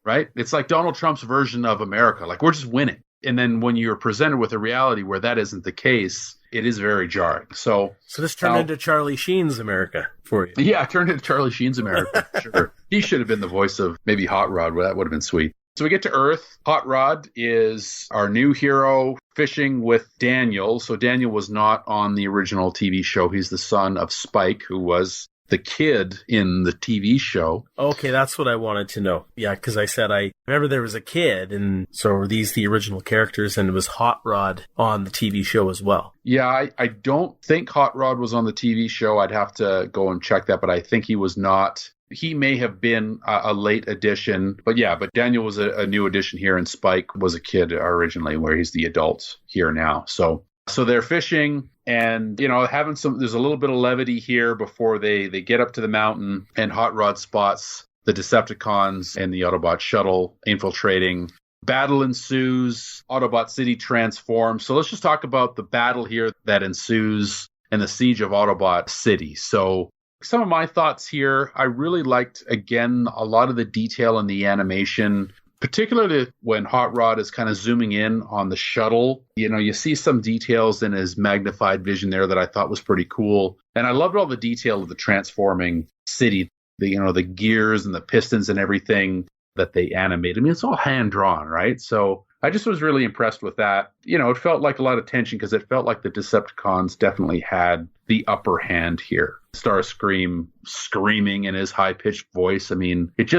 right? It's like Donald Trump's version of America. Like, we're just winning. And then when you're presented with a reality where that isn't the case, it is very jarring. So this turned into Charlie Sheen's America for you. Yeah, it turned into Charlie Sheen's America, for sure. He should have been the voice of maybe Hot Rod. Well, that would have been sweet. So we get to Earth. Hot Rod is our new hero fishing with Daniel. So Daniel was not on the original TV show. He's the son of Spike, who was the kid in the TV show. Okay, that's what I wanted to know. Yeah, because I said I remember there was a kid, and so were these the original characters, and it was Hot Rod on the TV show as well. Yeah, I don't think Hot Rod was on the TV show. I'd have to go and check that, but I think he was not. He may have been a late addition, but Daniel was a new addition here, and Spike was a kid originally, where he's the adult here now. So they're fishing and, you know, there's a little bit of levity here before they get up to the mountain, and Hot Rod spots the Decepticons and the Autobot shuttle infiltrating. Battle ensues. Autobot City transforms. So let's just talk about the battle here that ensues and the siege of Autobot City. So some of my thoughts here, I really liked, again, a lot of the detail in the animation, particularly when Hot Rod is kind of zooming in on the shuttle. You know, you see some details in his magnified vision there that I thought was pretty cool. And I loved all the detail of the transforming city, the gears and the pistons and everything that they animate. I mean, it's all hand-drawn, right? So I just was really impressed with that. You know, it felt like a lot of tension because it felt like the Decepticons definitely had the upper hand here. Starscream screaming in his high-pitched voice. I mean, it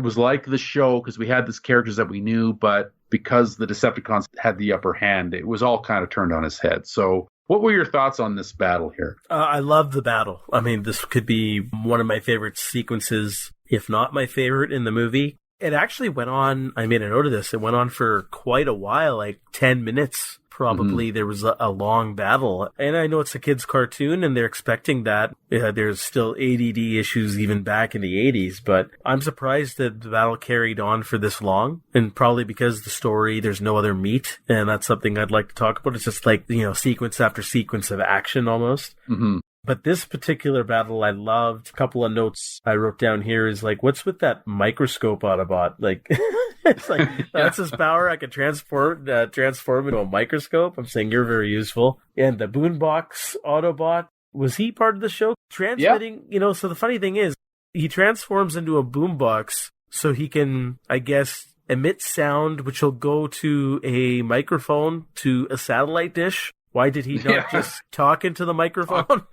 was like the show because we had these characters that we knew, but because the Decepticons had the upper hand, it was all kind of turned on its head. So what were your thoughts on this battle here? I love the battle. I mean, this could be one of my favorite sequences, if not my favorite in the movie. It actually went on, I made a note of this, it went on for quite a while, like 10 minutes probably. There was a long battle. And I know it's a kid's cartoon and they're expecting that. There's still ADD issues even back in the 80s, but I'm surprised that the battle carried on for this long. And probably because the story, there's no other meat. And that's something I'd like to talk about. It's just like, you know, sequence after sequence of action almost. But this particular battle I loved. A couple of notes I wrote down here is like, what's with that microscope Autobot? Like, it's like, that's his power. I can transform into a microscope. I'm saying you're very useful. And the boombox Autobot, was he part of the show? Transmitting, you know, so the funny thing is, he transforms into a boombox so he can, I guess, emit sound, which will go to a microphone, to a satellite dish. Why did he not just talk into the microphone?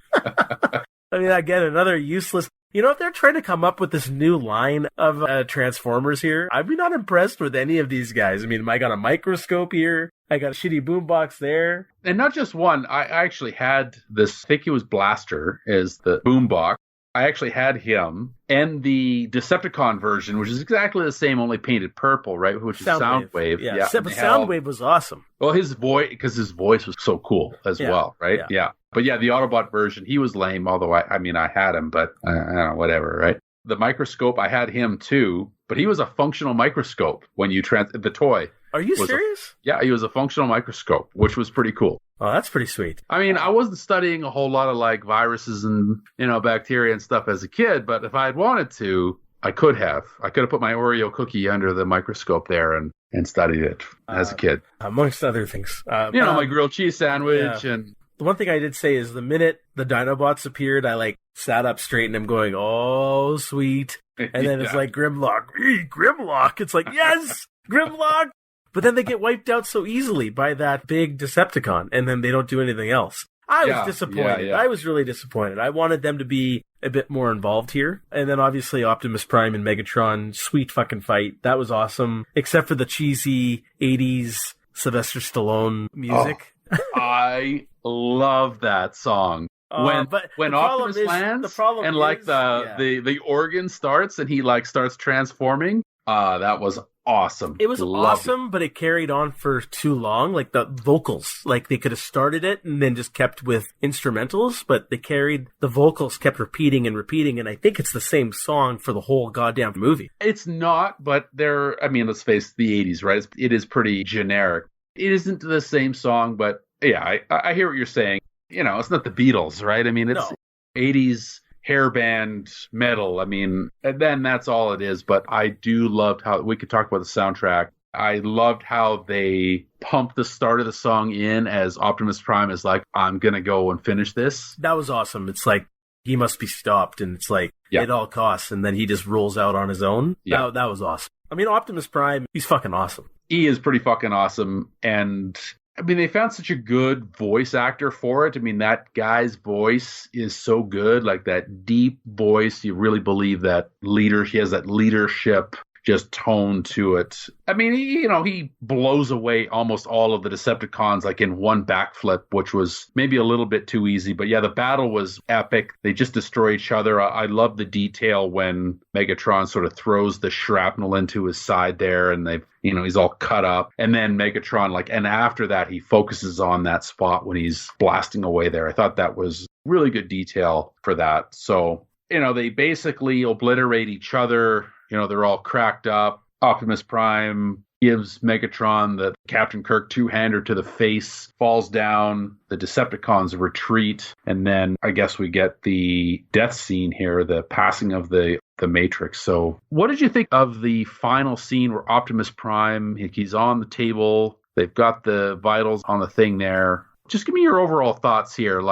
I mean, again, another useless... You know, if they're trying to come up with this new line of Transformers here, I'd be not impressed with any of these guys. I mean, I got a microscope here. I got a shitty boombox there. And not just one. I actually had this, I think it was Blaster, is the boombox. I actually had him and the Decepticon version, which is exactly the same, only painted purple, right? Which is Soundwave. Yeah. But Soundwave was awesome. Well, his voice, because his voice was so cool as well, right? Yeah. But yeah, the Autobot version, he was lame, although I mean, I had him, but I don't know, whatever, right? The microscope, I had him too, but he was a functional microscope when you the toy. Are you serious? Yeah, he was a functional microscope, which was pretty cool. Oh, that's pretty sweet. I mean, I wasn't studying a whole lot of like viruses and, bacteria and stuff as a kid, but if I had wanted to, I could have. I could have put my Oreo cookie under the microscope there and studied it as a kid. Amongst other things. My grilled cheese sandwich and... The one thing I did say is the minute the Dinobots appeared, I sat up straight and I'm going, oh, sweet. And then it's like Grimlock. Grimlock. It's like, yes, Grimlock. But then they get wiped out so easily by that big Decepticon, and then they don't do anything else. I was disappointed. I was really disappointed. I wanted them to be a bit more involved here. And then obviously Optimus Prime and Megatron, sweet fucking fight. That was awesome. Except for the cheesy 80s Sylvester Stallone music. Oh, I love that song. When Optimus lands and the organ starts and he starts transforming, that was awesome. It was awesome, but it carried on for too long. Like the vocals, they could have started it and then just kept with instrumentals, but the vocals kept repeating and repeating, and I think it's the same song for the whole goddamn movie. It's not, but let's face the 80s, right? It is pretty generic. It isn't the same song, but yeah, I hear what you're saying. It's not the Beatles, right? I mean, it's 80s hairband metal. I mean, and then that's all it is. But I do love how we could talk about the soundtrack. I loved how they pumped the start of the song in as Optimus Prime is like, I'm going to go and finish this. That was awesome. It's like, he must be stopped. And it's like, at all costs. And then he just rolls out on his own. Yeah. That was awesome. I mean, Optimus Prime, he's fucking awesome. He is pretty fucking awesome. And I mean, they found such a good voice actor for it. I mean, that guy's voice is so good, like that deep voice. You really believe that he has that leadership just tone to it. I mean, he blows away almost all of the Decepticons like in one backflip, which was maybe a little bit too easy. But yeah, the battle was epic. They just destroy each other. I love the detail when Megatron sort of throws the shrapnel into his side there and he's all cut up. And then Megatron, and after that, he focuses on that spot when he's blasting away there. I thought that was really good detail for that. So, they basically obliterate each other. They're all cracked up. Optimus Prime gives Megatron the Captain Kirk two-hander to the face, falls down. The Decepticons retreat. And then I guess we get the death scene here, the passing of the Matrix. So what did you think of the final scene where Optimus Prime, he's on the table, they've got the vitals on the thing there. Just give me your overall thoughts here.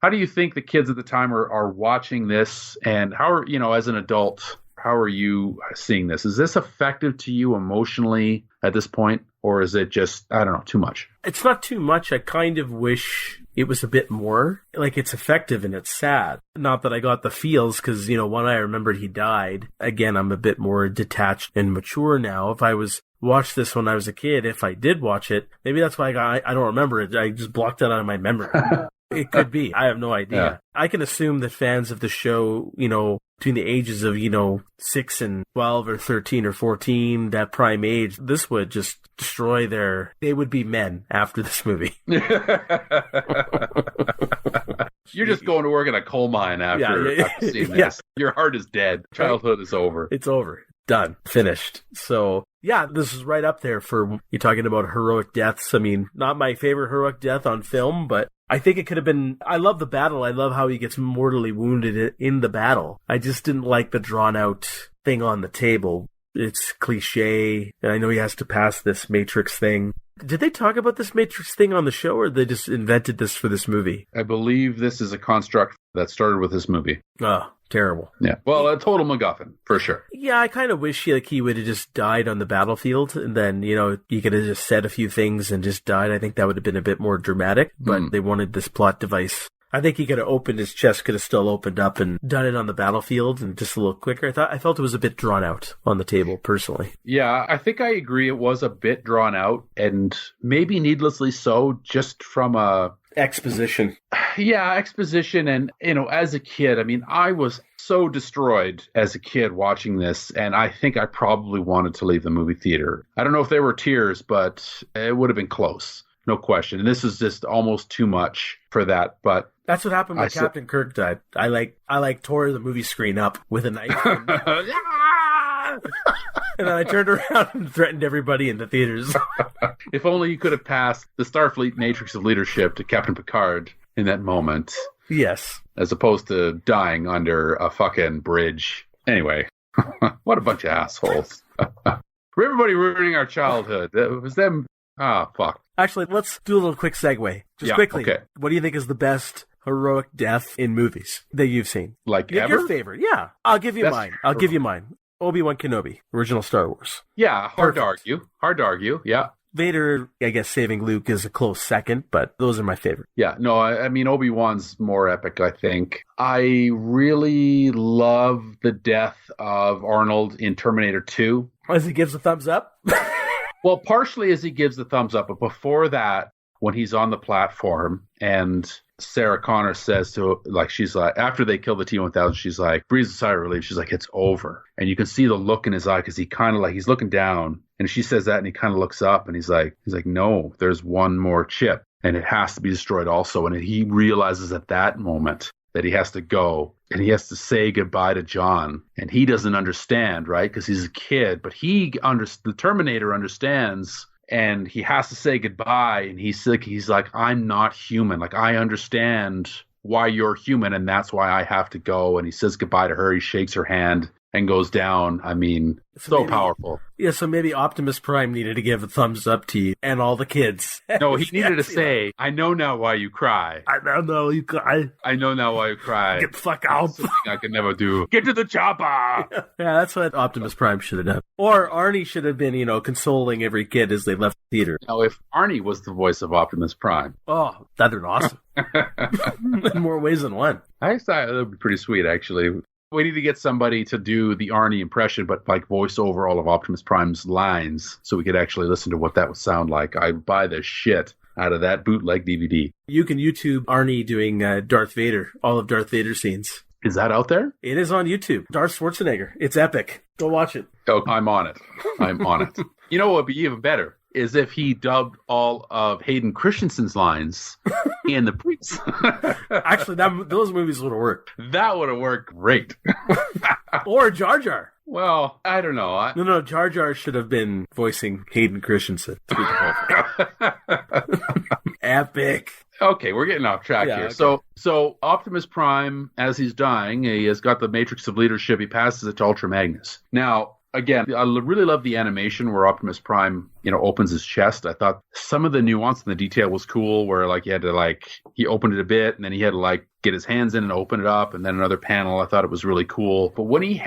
How do you think the kids at the time are watching this, and how are, as an adult, how are you seeing this? Is this effective to you emotionally at this point, or is it just, I don't know, too much? It's not too much. I kind of wish it was a bit more. It's effective and it's sad. Not that I got the feels, because, when I remembered he died, again, I'm a bit more detached and mature now. If I watched this when I was a kid, if I did watch it, maybe that's why I don't remember it. I just blocked it out of my memory. It could be. I have no idea. Yeah. I can assume that fans of the show, between the ages of, 6 and 12 or 13 or 14, that prime age, this would just destroy they would be men after this movie. You're just going to work in a coal mine after seeing this. Yeah. Your heart is dead. Childhood is over. It's over. Done. Finished. So, yeah, this is right up there for you talking about heroic deaths. I mean, not my favorite heroic death on film, but I think it could have been... I love the battle. I love how he gets mortally wounded in the battle. I just didn't like the drawn-out thing on the table. It's cliche, and I know he has to pass this Matrix thing. Did they talk about this Matrix thing on the show, or they just invented this for this movie? I believe this is a construct that started with this movie. Oh, terrible. Yeah. Well, a total MacGuffin, for sure. Yeah, I kind of wish he would have just died on the battlefield, and then, he could have just said a few things and just died. I think that would have been a bit more dramatic, but they wanted this plot device I think he could have opened his chest, could have still opened up and done it on the battlefield and just a little quicker. I felt it was a bit drawn out on the table, personally. Yeah, I think I agree. It was a bit drawn out and maybe needlessly so, just from a exposition. Yeah, exposition. And, as a kid, I was so destroyed as a kid watching this, and I think I probably wanted to leave the movie theater. I don't know if there were tears, but it would have been close. No question. And this is just almost too much for that. But that's what happened when Captain Kirk died. I tore the movie screen up with a knife. And then I turned around and threatened everybody in the theaters. If only you could have passed the Starfleet matrix of leadership to Captain Picard in that moment. Yes. As opposed to dying under a fucking bridge. Anyway, what a bunch of assholes. For everybody ruining our childhood. It was them. Ah, fuck. Actually, let's do a little quick segue. Just quickly. Okay. What do you think is the best heroic death in movies that you've seen? Like ever? Your favorite. Yeah. I'll give you mine. Obi-Wan Kenobi, original Star Wars. Yeah, hard to argue. Yeah. Vader, I guess saving Luke is a close second, but those are my favorite. Yeah, no, Obi-Wan's more epic, I think. I really love the death of Arnold in Terminator 2. As he gives a thumbs up? Well, partially as he gives the thumbs up, but before that, when he's on the platform and Sarah Connor says to, she's like, after they kill the T-1000, she's like, breathes a sigh of relief. She's like, it's over. And you can see the look in his eye because he kind of he's looking down. And she says that and he kind of looks up and he's like, no, there's one more chip and it has to be destroyed also. And he realizes at that moment that he has to go and he has to say goodbye to John. And he doesn't understand, right? Because he's a kid, but the Terminator understands. And he has to say goodbye, and he's like, I'm not human. I understand why you're human, and that's why I have to go. And he says goodbye to her. He shakes her hand and goes down. So powerful. Yeah, so maybe Optimus Prime needed to give a thumbs up to you and all the kids. No, he needed to say, I know now why you cry. I know now you cry. I know now why you cry. Get the fuck out. Something I could never do. Get to the chopper. Yeah, that's what Optimus Prime should have done. Or Arnie should have been, consoling every kid as they left the theater. Now, if Arnie was the voice of Optimus Prime. Oh, that'd be awesome. In more ways than one. I thought that would be pretty sweet, actually. We need to get somebody to do the Arnie impression, but voice over all of Optimus Prime's lines so we could actually listen to what that would sound like. I'd buy the shit out of that bootleg DVD. You can YouTube Arnie doing Darth Vader, all of Darth Vader's scenes. Is that out there? It is on YouTube. Darth Schwarzenegger. It's epic. Go watch it. Oh, I'm on it. You know what would be even better? Is if he dubbed all of Hayden Christensen's lines in the Priest. Actually, those movies would have worked. That would have worked great. Or Jar Jar. Well, I don't know. No, Jar Jar should have been voicing Hayden Christensen. Epic. Okay, we're getting off track here. Okay. So Optimus Prime, as he's dying, he has got the Matrix of Leadership. He passes it to Ultra Magnus. Now, again, I really love the animation where Optimus Prime, opens his chest. I thought some of the nuance and the detail was cool where, he had to, he opened it a bit and then he had to, get his hands in and open it up and then another panel. I thought it was really cool. But when he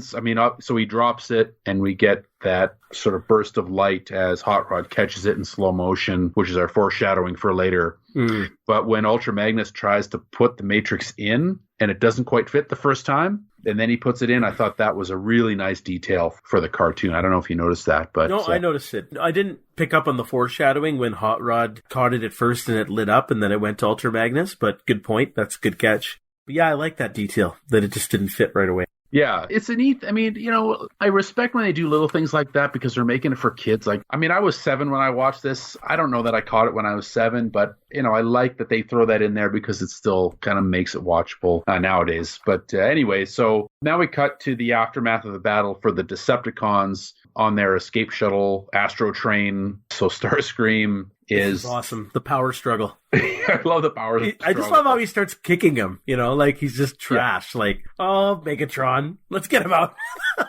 so he drops it and we get that sort of burst of light as Hot Rod catches it in slow motion, which is our foreshadowing for later. Mm. But when Ultra Magnus tries to put the Matrix in and it doesn't quite fit the first time, and then he puts it in, I thought that was a really nice detail for the cartoon. I don't know if you noticed that, but... No, I noticed it. I didn't pick up on the foreshadowing when Hot Rod caught it at first and it lit up and then it went to Ultra Magnus, but good point. That's a good catch. But yeah, I like that detail, that it just didn't fit right away. Yeah, it's a neat, I respect when they do little things like that because they're making it for kids. I was 7 when I watched this. I don't know that I caught it when I was 7, but, I like that they throw that in there because it still kind of makes it watchable nowadays. But anyway, so now we cut to the aftermath of the battle for the Decepticons on their escape shuttle, Astro Train. So Starscream is awesome. The power struggle. I love the power struggle. I just love how he starts kicking him, he's just trash. Yeah. Oh, Megatron, let's get him out.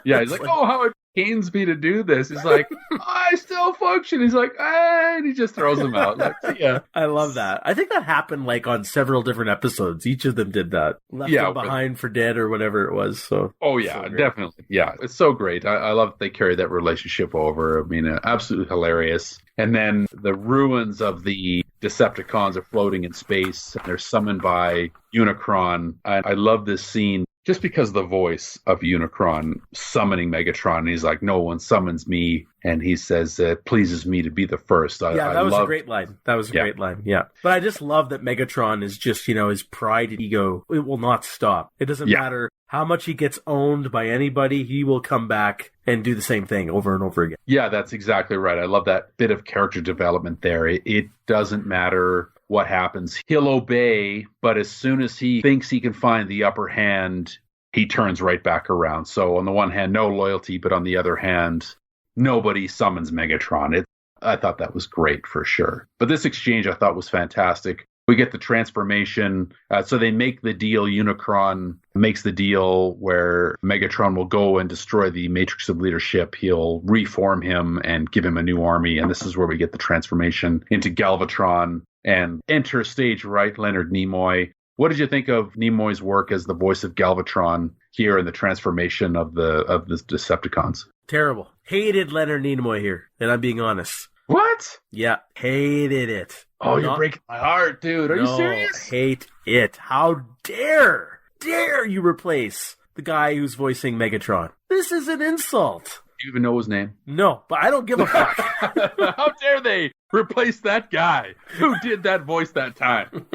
Yeah, he's oh, how it pains me to do this. He's like, I still function. He's like, and he just throws him out. Yeah. I love that. I think that happened on several different episodes. Each of them did that. Left him behind for dead or whatever it was. So. Oh yeah, so definitely. Yeah, it's so great. I love that they carry that relationship over. Absolutely hilarious. And then the ruins of the Decepticons are floating in space and they're summoned by Unicron. I love this scene just because of the voice of Unicron summoning Megatron. And he's like, no one summons me. And he says, it pleases me to be the first. That was a great line. That was a great line. Yeah. But I just love that Megatron is just, his pride and ego. It will not stop. It doesn't matter how much he gets owned by anybody. He will come back and do the same thing over and over again. Yeah, that's exactly right. I love that bit of character development there. It doesn't matter what happens. He'll obey, but as soon as he thinks he can find the upper hand, he turns right back around. So on the one hand, no loyalty, but on the other hand, nobody summons Megatron. I thought that was great for sure. But this exchange I thought was fantastic. We get the transformation. So they make the deal. Unicron makes the deal where Megatron will go and destroy the Matrix of Leadership. He'll reform him and give him a new army. And this is where we get the transformation into Galvatron and enter stage right Leonard Nimoy. What did you think of Nimoy's work as the voice of Galvatron here in the transformation of the Decepticons? Terrible. Hated Leonard Nimoy here, and I'm being honest. What? Yeah, hated it. Oh, you're breaking my heart, dude. Are you serious? Hate it. How dare you replace the guy who's voicing Megatron? This is an insult. Do you even know his name? No, but I don't give a fuck. How dare they replace that guy who did that voice that time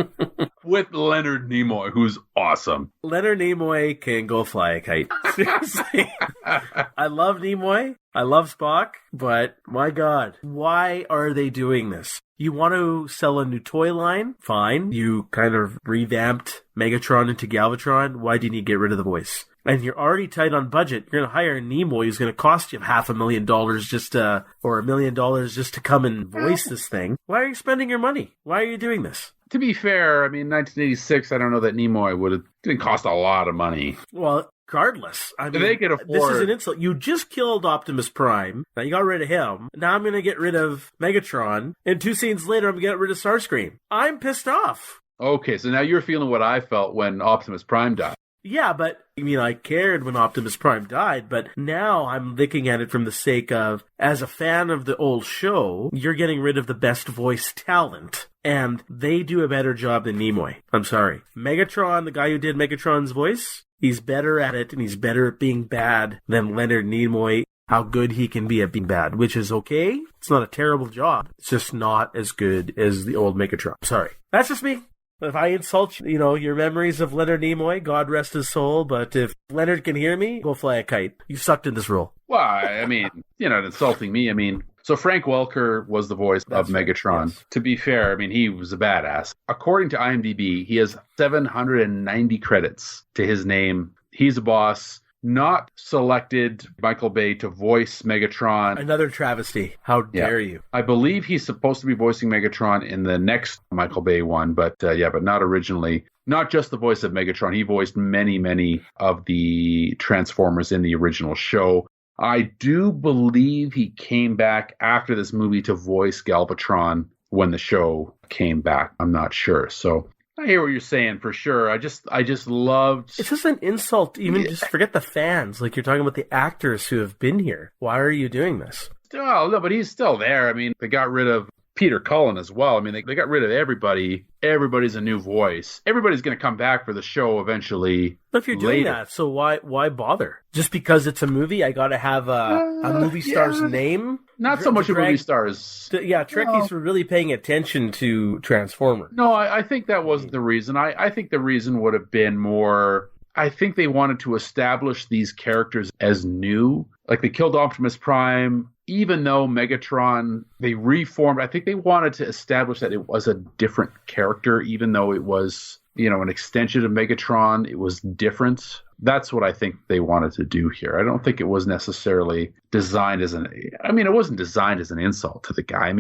with Leonard Nimoy, who's awesome. Leonard Nimoy can go fly a kite. Seriously. I love Nimoy. I love Spock, but my God, why are they doing this? You want to sell a new toy line? Fine. You kind of revamped Megatron into Galvatron. Why do you need to get rid of the voice? And you're already tight on budget. You're going to hire Nimoy who's going to cost you $500,000 or $1 million just to come and voice this thing. Why are you spending your money? Why are you doing this? To be fair, I mean, 1986, I don't know that Nimoy didn't cost a lot of money. Well, regardless, I mean, they could afford. This is an insult. You just killed Optimus Prime. Now you got rid of him. Now I'm going to get rid of Megatron. And 2 scenes later, I'm going to get rid of Starscream. I'm pissed off. Okay, so now you're feeling what I felt when Optimus Prime died. Yeah, but I cared when Optimus Prime died, but now I'm looking at it from the sake of, as a fan of the old show, you're getting rid of the best voice talent, and they do a better job than Nimoy. I'm sorry. Megatron, the guy who did Megatron's voice, he's better at it, and he's better at being bad than Leonard Nimoy, how good he can be at being bad, which is okay. It's not a terrible job. It's just not as good as the old Megatron. Sorry. That's just me. If I insult, your memories of Leonard Nimoy, God rest his soul, but if Leonard can hear me, go fly a kite. You sucked in this role. Well, I mean, you're not insulting me. I mean, so Frank Welker was the voice of Megatron. Yes. To be fair, I mean, he was a badass. According to IMDb, he has 790 credits to his name. He's a boss. Not selected Michael Bay to voice Megatron. Another travesty. How dare you? I believe he's supposed to be voicing Megatron in the next Michael Bay one, but but not originally. Not just the voice of Megatron. He voiced many of the Transformers in the original show. I do believe he came back after this movie to voice Galvatron when the show came back. I'm not sure. So I hear what you're saying for sure. I just loved. It's just an insult. Even just forget the fans. Like, you're talking about the actors who have been here. Why are you doing this? Well, no, but he's still there. I mean, they got rid of Peter Cullen as well. I mean, they got rid of everybody. Everybody's a new voice. Everybody's going to come back for the show eventually. But if you're doing that, so why bother? Just because it's a movie, I got to have a movie star's name? Not so much a movie star's. Trekkies were really paying attention to Transformers. No, I think that wasn't the reason. I think the reason would have been more. I think they wanted to establish these characters as new. Like, they killed Optimus Prime. Even though Megatron, they reformed, I think they wanted to establish that it was a different character, even though it was, an extension of Megatron. It was different. That's what I think they wanted to do here. I don't think it was necessarily designed as it wasn't designed as an insult to the guy.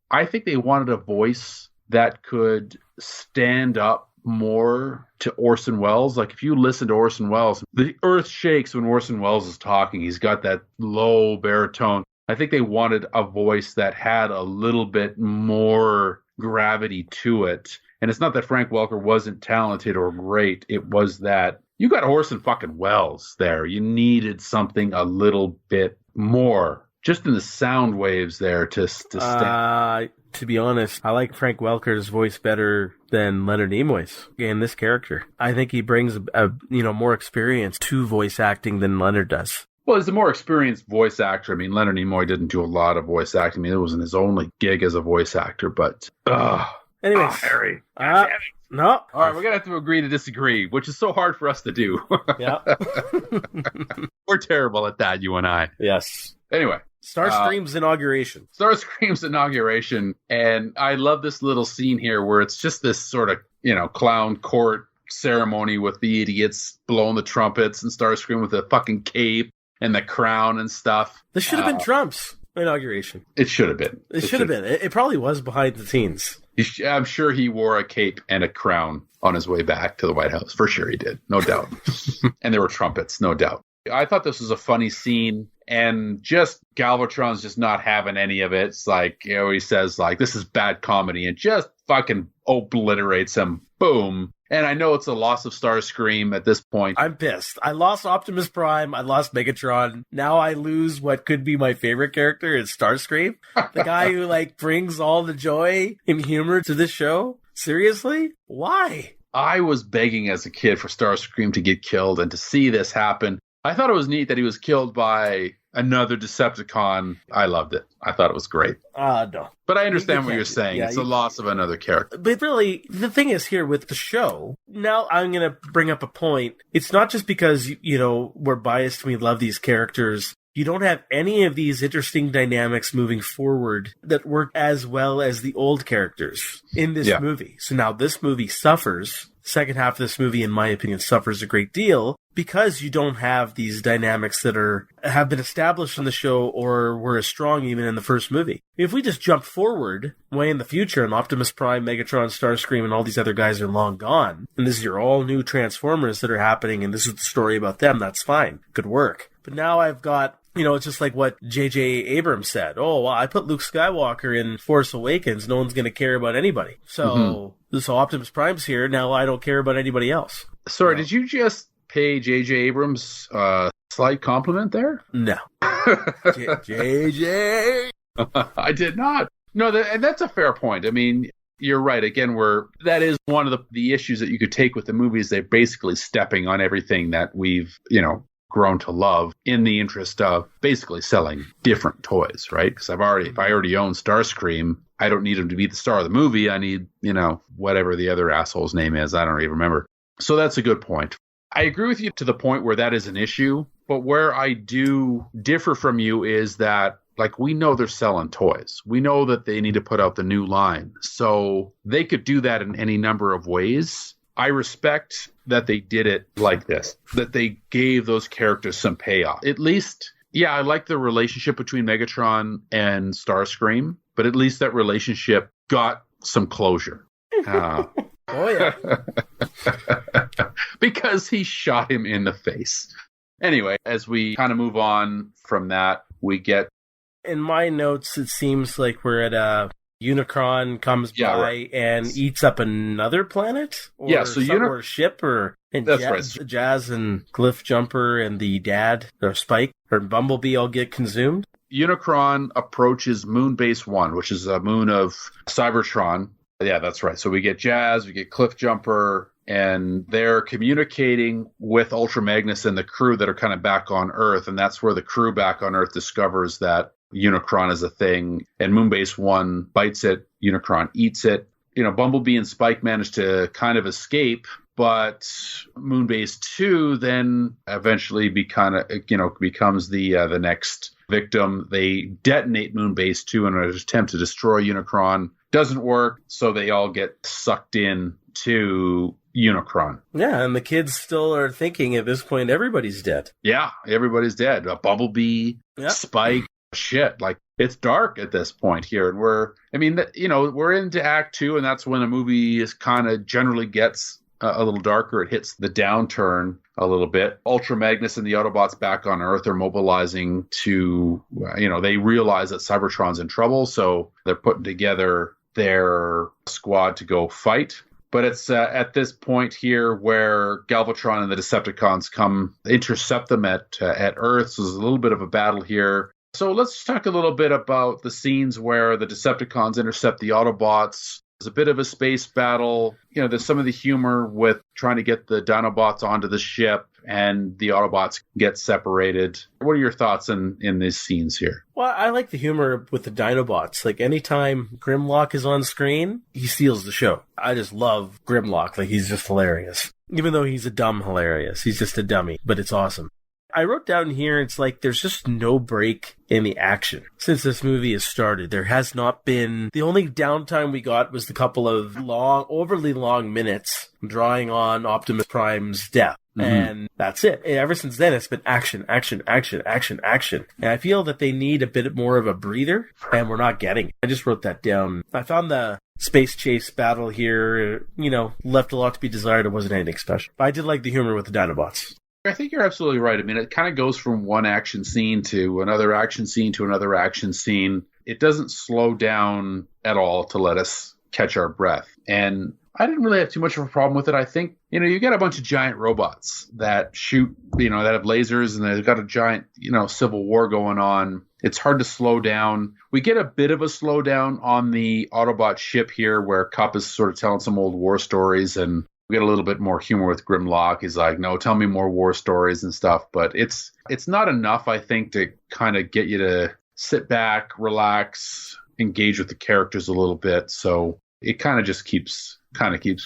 I think they wanted a voice that could stand up more to Orson Welles. Like, if you listen to Orson Welles, the earth shakes when Orson Welles is talking. He's got that low baritone. I think they wanted a voice that had a little bit more gravity to it. And it's not that Frank Welker wasn't talented or great. It was that you got Orson fucking Welles there. You needed something a little bit more just in the sound waves there to stand. To be honest, I like Frank Welker's voice better than Leonard Nimoy's in this character. I think he brings a more experience to voice acting than Leonard does. Well, he's a more experienced voice actor. I mean, Leonard Nimoy didn't do a lot of voice acting. I mean, it wasn't his only gig as a voice actor, but... Anyways. Harry. No. All right, we're going to have to agree to disagree, which is so hard for us to do. Yeah. We're terrible at that, you and I. Yes. Anyway. Starscream's inauguration. Starscream's inauguration. And I love this little scene here where it's just this sort of, clown court ceremony with the idiots blowing the trumpets and Starscream with the fucking cape and the crown and stuff. This should have been Trump's inauguration. It should have been. It should have been. It probably was behind the scenes. I'm sure he wore a cape and a crown on his way back to the White House. For sure he did. No doubt. And there were trumpets, no doubt. I thought this was a funny scene. And just Galvatron's just not having any of it. It's like, he says, like, this is bad comedy, and just fucking obliterates him. Boom. And I know it's a loss of Starscream at this point. I'm pissed. I lost Optimus Prime. I lost Megatron. Now I lose what could be my favorite character. It's Starscream. The guy who, brings all the joy and humor to this show. Seriously? Why? I was begging as a kid for Starscream to get killed, and to see this happen. I thought it was neat that he was killed by another Decepticon. I loved it. I thought it was great. No. But I understand what you're saying. Yeah, it's a loss of another character. But really, the thing is here with the show, now I'm going to bring up a point. It's not just because, we're biased and we love these characters. You don't have any of these interesting dynamics moving forward that work as well as the old characters in this movie. So now this movie suffers. The second half of this movie, in my opinion, suffers a great deal because you don't have these dynamics that have been established in the show or were as strong even in the first movie. If we just jump forward way in the future and Optimus Prime, Megatron, Starscream, and all these other guys are long gone, and this is your all new Transformers that are happening, and this is the story about them, that's fine. Good work. But now I've got... it's just like what J.J. Abrams said. Oh, well, I put Luke Skywalker in Force Awakens. No one's going to care about anybody. So Optimus Prime's here. Now I don't care about anybody else. Sorry, did you just pay J.J. Abrams a slight compliment there? No. J.J. I did not. No, and that's a fair point. I mean, you're right. Again, that is one of the issues that you could take with the movies. They're basically stepping on everything that we've, grown to love in the interest of basically selling different toys, right? Because if I already own Starscream, I don't need him to be the star of the movie. I need, whatever the other asshole's name is. I don't even remember. So that's a good point. I agree with you to the point where that is an issue, but where I do differ from you is that, we know they're selling toys. We know that they need to put out the new line. So they could do that in any number of ways. I respect that they did it like this, that they gave those characters some payoff. At least, I like the relationship between Megatron and Starscream, but at least that relationship got some closure. Oh, yeah. Because he shot him in the face. Anyway, as we kind of move on from that, we get... In my notes, it seems like we're at a... Unicron comes by and eats up another planet? Or or a ship? Jazz and Cliff Jumper and the dad, or Spike, or Bumblebee all get consumed? Unicron approaches Moon Base 1, which is a moon of Cybertron. Yeah, that's right. So we get Jazz, we get Cliff Jumper, and they're communicating with Ultra Magnus and the crew that are kind of back on Earth, and that's where the crew back on Earth discovers that Unicron is a thing, and Moonbase 1 bites it, Unicron eats it. Bumblebee and Spike manage to kind of escape, but Moonbase 2 then eventually becomes the next victim. They detonate Moonbase 2 in an attempt to destroy Unicron. Doesn't work, so they all get sucked in to Unicron. Yeah, and the kids still are thinking at this point everybody's dead. Yeah, everybody's dead. Bumblebee, Spike. Shit, it's dark at this point here, and we're into Act 2, and that's when a movie is kind of generally gets a little darker. It hits the downturn a little bit. Ultra Magnus and the Autobots back on Earth are mobilizing to, they realize that Cybertron's in trouble, so they're putting together their squad to go fight. But it's at this point here where Galvatron and the Decepticons come intercept them at Earth. So there's a little bit of a battle here. So let's talk a little bit about the scenes where the Decepticons intercept the Autobots. There's a bit of a space battle. There's some of the humor with trying to get the Dinobots onto the ship and the Autobots get separated. What are your thoughts in these scenes here? Well, I like the humor with the Dinobots. Like, anytime Grimlock is on screen, he steals the show. I just love Grimlock. Like, he's just hilarious. Even though he's a dumb hilarious. He's just a dummy, but it's awesome. I wrote down here, it's like there's just no break in the action. Since this movie has started, there has not been... The only downtime we got was the couple of overly long minutes drawing on Optimus Prime's death. Mm-hmm. And that's it. Ever since then, it's been action, action, action, action, action. And I feel that they need a bit more of a breather, and we're not getting it. I just wrote that down. I found the space chase battle here, left a lot to be desired. It wasn't anything special. But I did like the humor with the Dinobots. I think you're absolutely right. I mean, it kind of goes from one action scene to another action scene to another action scene. It doesn't slow down at all to let us catch our breath. And I didn't really have too much of a problem with it. I think, you get a bunch of giant robots that shoot, that have lasers, and they've got a giant, civil war going on. It's hard to slow down. We get a bit of a slowdown on the Autobot ship here where Kup is sort of telling some old war stories, and we get a little bit more humor with Grimlock. He's like, no, tell me more war stories and stuff. But it's not enough, I think, to kind of get you to sit back, relax, engage with the characters a little bit. So it kind of just keeps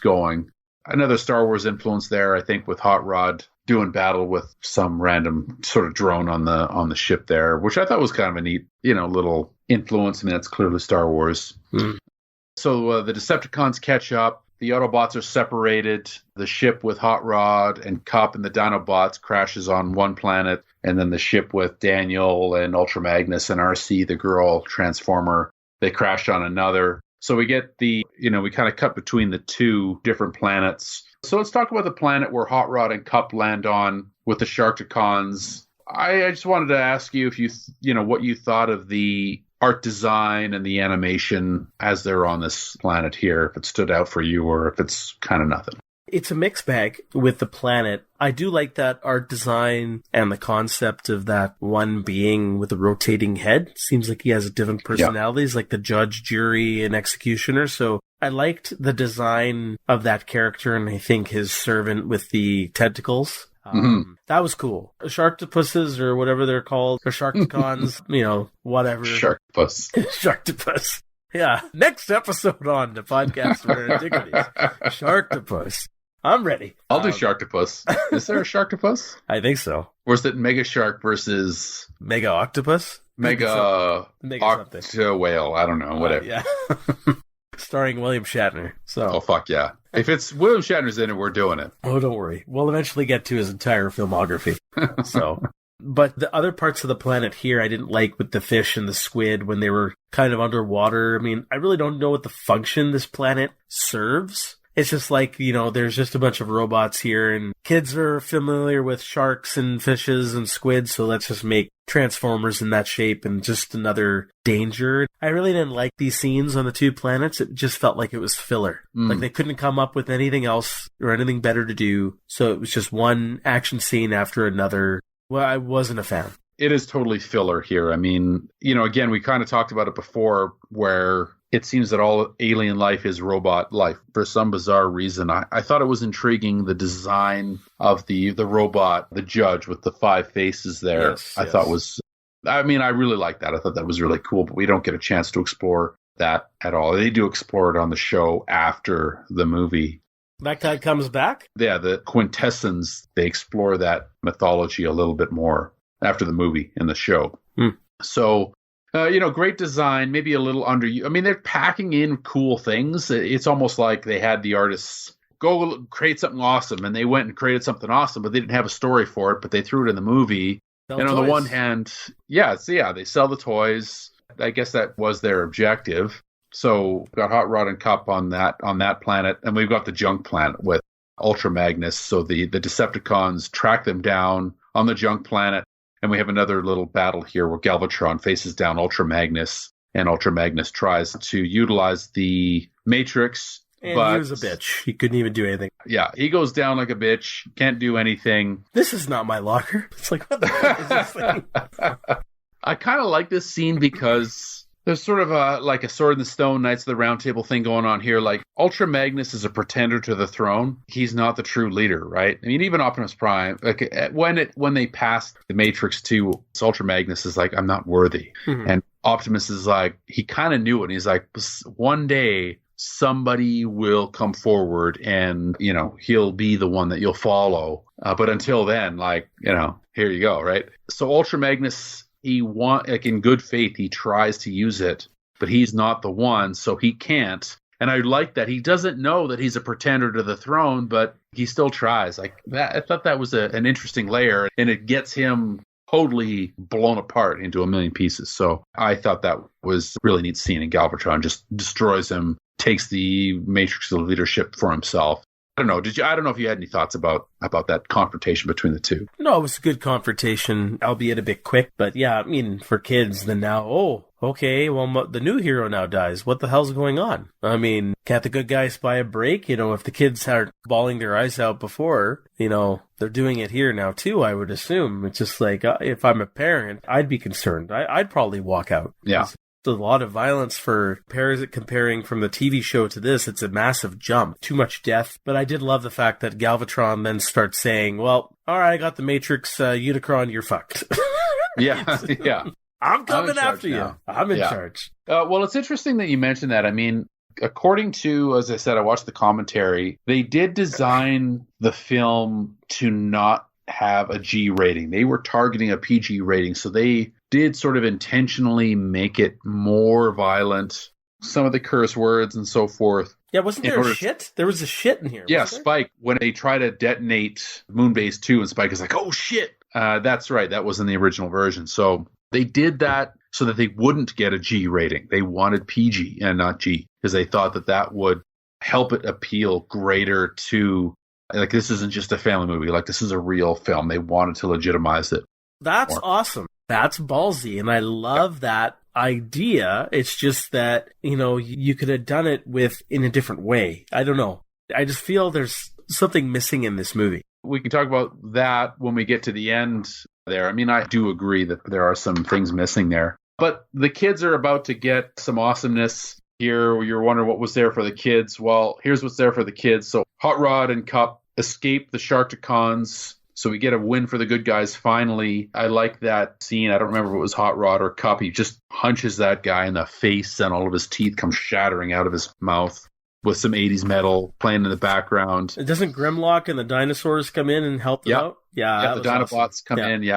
going. Another Star Wars influence there, I think, with Hot Rod doing battle with some random sort of drone on the ship there, which I thought was kind of a neat, little influence. I mean, it's clearly Star Wars. Mm. So the Decepticons catch up. The Autobots are separated. The ship with Hot Rod and Kup and the Dinobots crashes on one planet. And then the ship with Daniel and Ultra Magnus and RC, the girl Transformer, they crash on another. So we get we kind of cut between the two different planets. So let's talk about the planet where Hot Rod and Kup land on with the Sharkticons. I just wanted to ask you if what you thought of the art design and the animation as they're on this planet here, if it stood out for you or if it's kind of nothing. It's a mixed bag with the planet. I do like that art design and the concept of that one being with a rotating head. Seems like he has different personalities, like the judge, jury, and executioner. So I liked the design of that character, and I think his servant with the tentacles. That was cool. Sharktopusses, or whatever they're called, or Sharkticons, whatever. Sharktopus. Yeah. Next episode on the podcast for Antiquities. Sharktopus. I'm ready. I'll do Sharktopus. Is there a Sharktopus? I think so. Or is it Mega Shark versus Mega Octopus? Mega Octo Whale. I don't know. Whatever. Yeah. Starring William Shatner. So. Oh, fuck yeah. If it's William Shatner's in it, we're doing it. Oh, don't worry. We'll eventually get to his entire filmography. But the other parts of the planet here I didn't like, with the fish and the squid when they were kind of underwater. I mean, I really don't know what the function this planet serves. It's just like, there's just a bunch of robots here, and kids are familiar with sharks and fishes and squids, so let's just make Transformers in that shape and just another danger. I really didn't like these scenes on the two planets. It just felt like it was filler. Like they couldn't come up with anything else or anything better to do, so it was just one action scene after another. Well, I wasn't a fan. It is totally filler here. I mean, again, we kind of talked about it before, where it seems that all alien life is robot life for some bizarre reason. I thought it was intriguing, the design of the robot, the judge with the 5 faces there. Yes. I really like that. I thought that was really cool, but we don't get a chance to explore that at all. They do explore it on the show after the movie. That guy comes back? Yeah, the Quintessence, they explore that mythology a little bit more after the movie in the show. So, great design, maybe a little I mean, they're packing in cool things. It's almost like they had the artists go create something awesome, and they went and created something awesome, but they didn't have a story for it, but they threw it in the movie. And on the one hand, they sell the toys. I guess that was their objective. So we've got Hot Rod and Kup on that planet, and we've got the junk planet with Ultra Magnus. So the Decepticons track them down on the junk planet, and we have another little battle here where Galvatron faces down Ultra Magnus, and Ultra Magnus tries to utilize the Matrix. And he was a bitch. He couldn't even do anything. Yeah, he goes down like a bitch, can't do anything. This is not my locker. It's like, what the fuck is this thing? I kind of like this scene because there's sort of a sword in the stone, Knights of the Round Table thing going on here. Like, Ultra Magnus is a pretender to the throne. He's not the true leader, right? I mean, even Optimus Prime, like when they passed the Matrix to Ultra Magnus is like, I'm not worthy. Mm-hmm. And Optimus is like, he kind of knew it. And he's like, one day somebody will come forward and, he'll be the one that you'll follow. But until then, here you go, right? So Ultra Magnus, in good faith, he tries to use it, but he's not the one, so he can't. And I like that. He doesn't know that he's a pretender to the throne, but he still tries. Like that, I thought that was an interesting layer, and it gets him totally blown apart into a million pieces. So I thought that was a really neat scene, and Galvatron just destroys him, takes the Matrix of leadership for himself. I don't know. I don't know if you had any thoughts about that confrontation between the two. No, it was a good confrontation, albeit a bit quick. But yeah, I mean, for kids, then now, okay, well, the new hero now dies. What the hell's going on? I mean, can't the good guys buy a break? If the kids aren't bawling their eyes out before, they're doing it here now too, I would assume. It's just like, if I'm a parent, I'd be concerned. I'd probably walk out. Yeah. A lot of violence for comparing from the TV show to this. It's a massive jump. Too much death. But I did love the fact that Galvatron then starts saying, well, all right, I got the Matrix, Unicron, you're fucked. Yeah, yeah. I'm coming after you. I'm in charge. Well, it's interesting that you mentioned that. I mean, according to, as I said, I watched the commentary, they did design the film to not have a G rating. They were targeting a PG rating, so they did sort of intentionally make it more violent, some of the curse words and so forth. Yeah, wasn't there a shit? There was a shit in here. Yeah, Spike, when they try to detonate Moonbase 2, and Spike is like, oh shit. That's right, that was in the original version. So they did that so that they wouldn't get a G rating. They wanted PG and not G, because they thought that would help it appeal greater to, like, this isn't just a family movie. Like, this is a real film. They wanted to legitimize it. That's awesome. That's ballsy, and I love that idea. It's just that, you could have done it in a different way. I don't know. I just feel there's something missing in this movie. We can talk about that when we get to the end there. I mean, I do agree that there are some things missing there. But the kids are about to get some awesomeness here. You're wondering what was there for the kids. Well, here's what's there for the kids. So Hot Rod and Cup escape the Sharkticons. So we get a win for the good guys finally. I like that scene. I don't remember if it was Hot Rod or Cup. He just punches that guy in the face and all of his teeth come shattering out of his mouth with some 80s metal playing in the background. Doesn't Grimlock and the dinosaurs come in and help them out? Yeah, the Dinobots come in,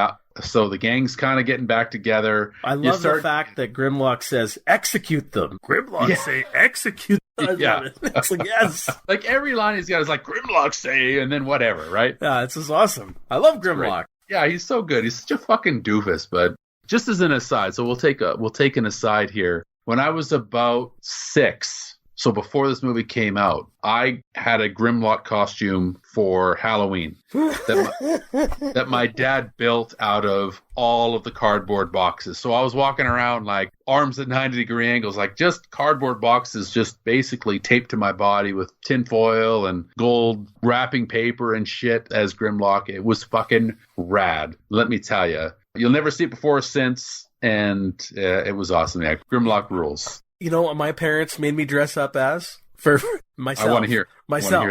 So the gang's kind of getting back together. I love the fact that Grimlock says, execute them. Grimlock say, execute them. It's like, yes. Like every line he's got is like, Grimlock say, and then whatever, right? Yeah, it's just awesome. I love Grimlock. Yeah, he's so good. He's such a fucking doofus. But just as an aside, so we'll take an aside here. When I was about 6, so before this movie came out, I had a Grimlock costume for Halloween that my dad built out of all of the cardboard boxes. So I was walking around like arms at 90-degree angles, like just cardboard boxes, just basically taped to my body with tinfoil and gold wrapping paper and shit as Grimlock. It was fucking rad. Let me tell you. You'll never see it before or since, and it was awesome. Yeah, Grimlock rules. You know what my parents made me dress up as? For myself. I want to hear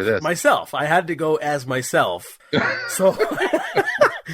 this. Myself. I had to go as myself. So,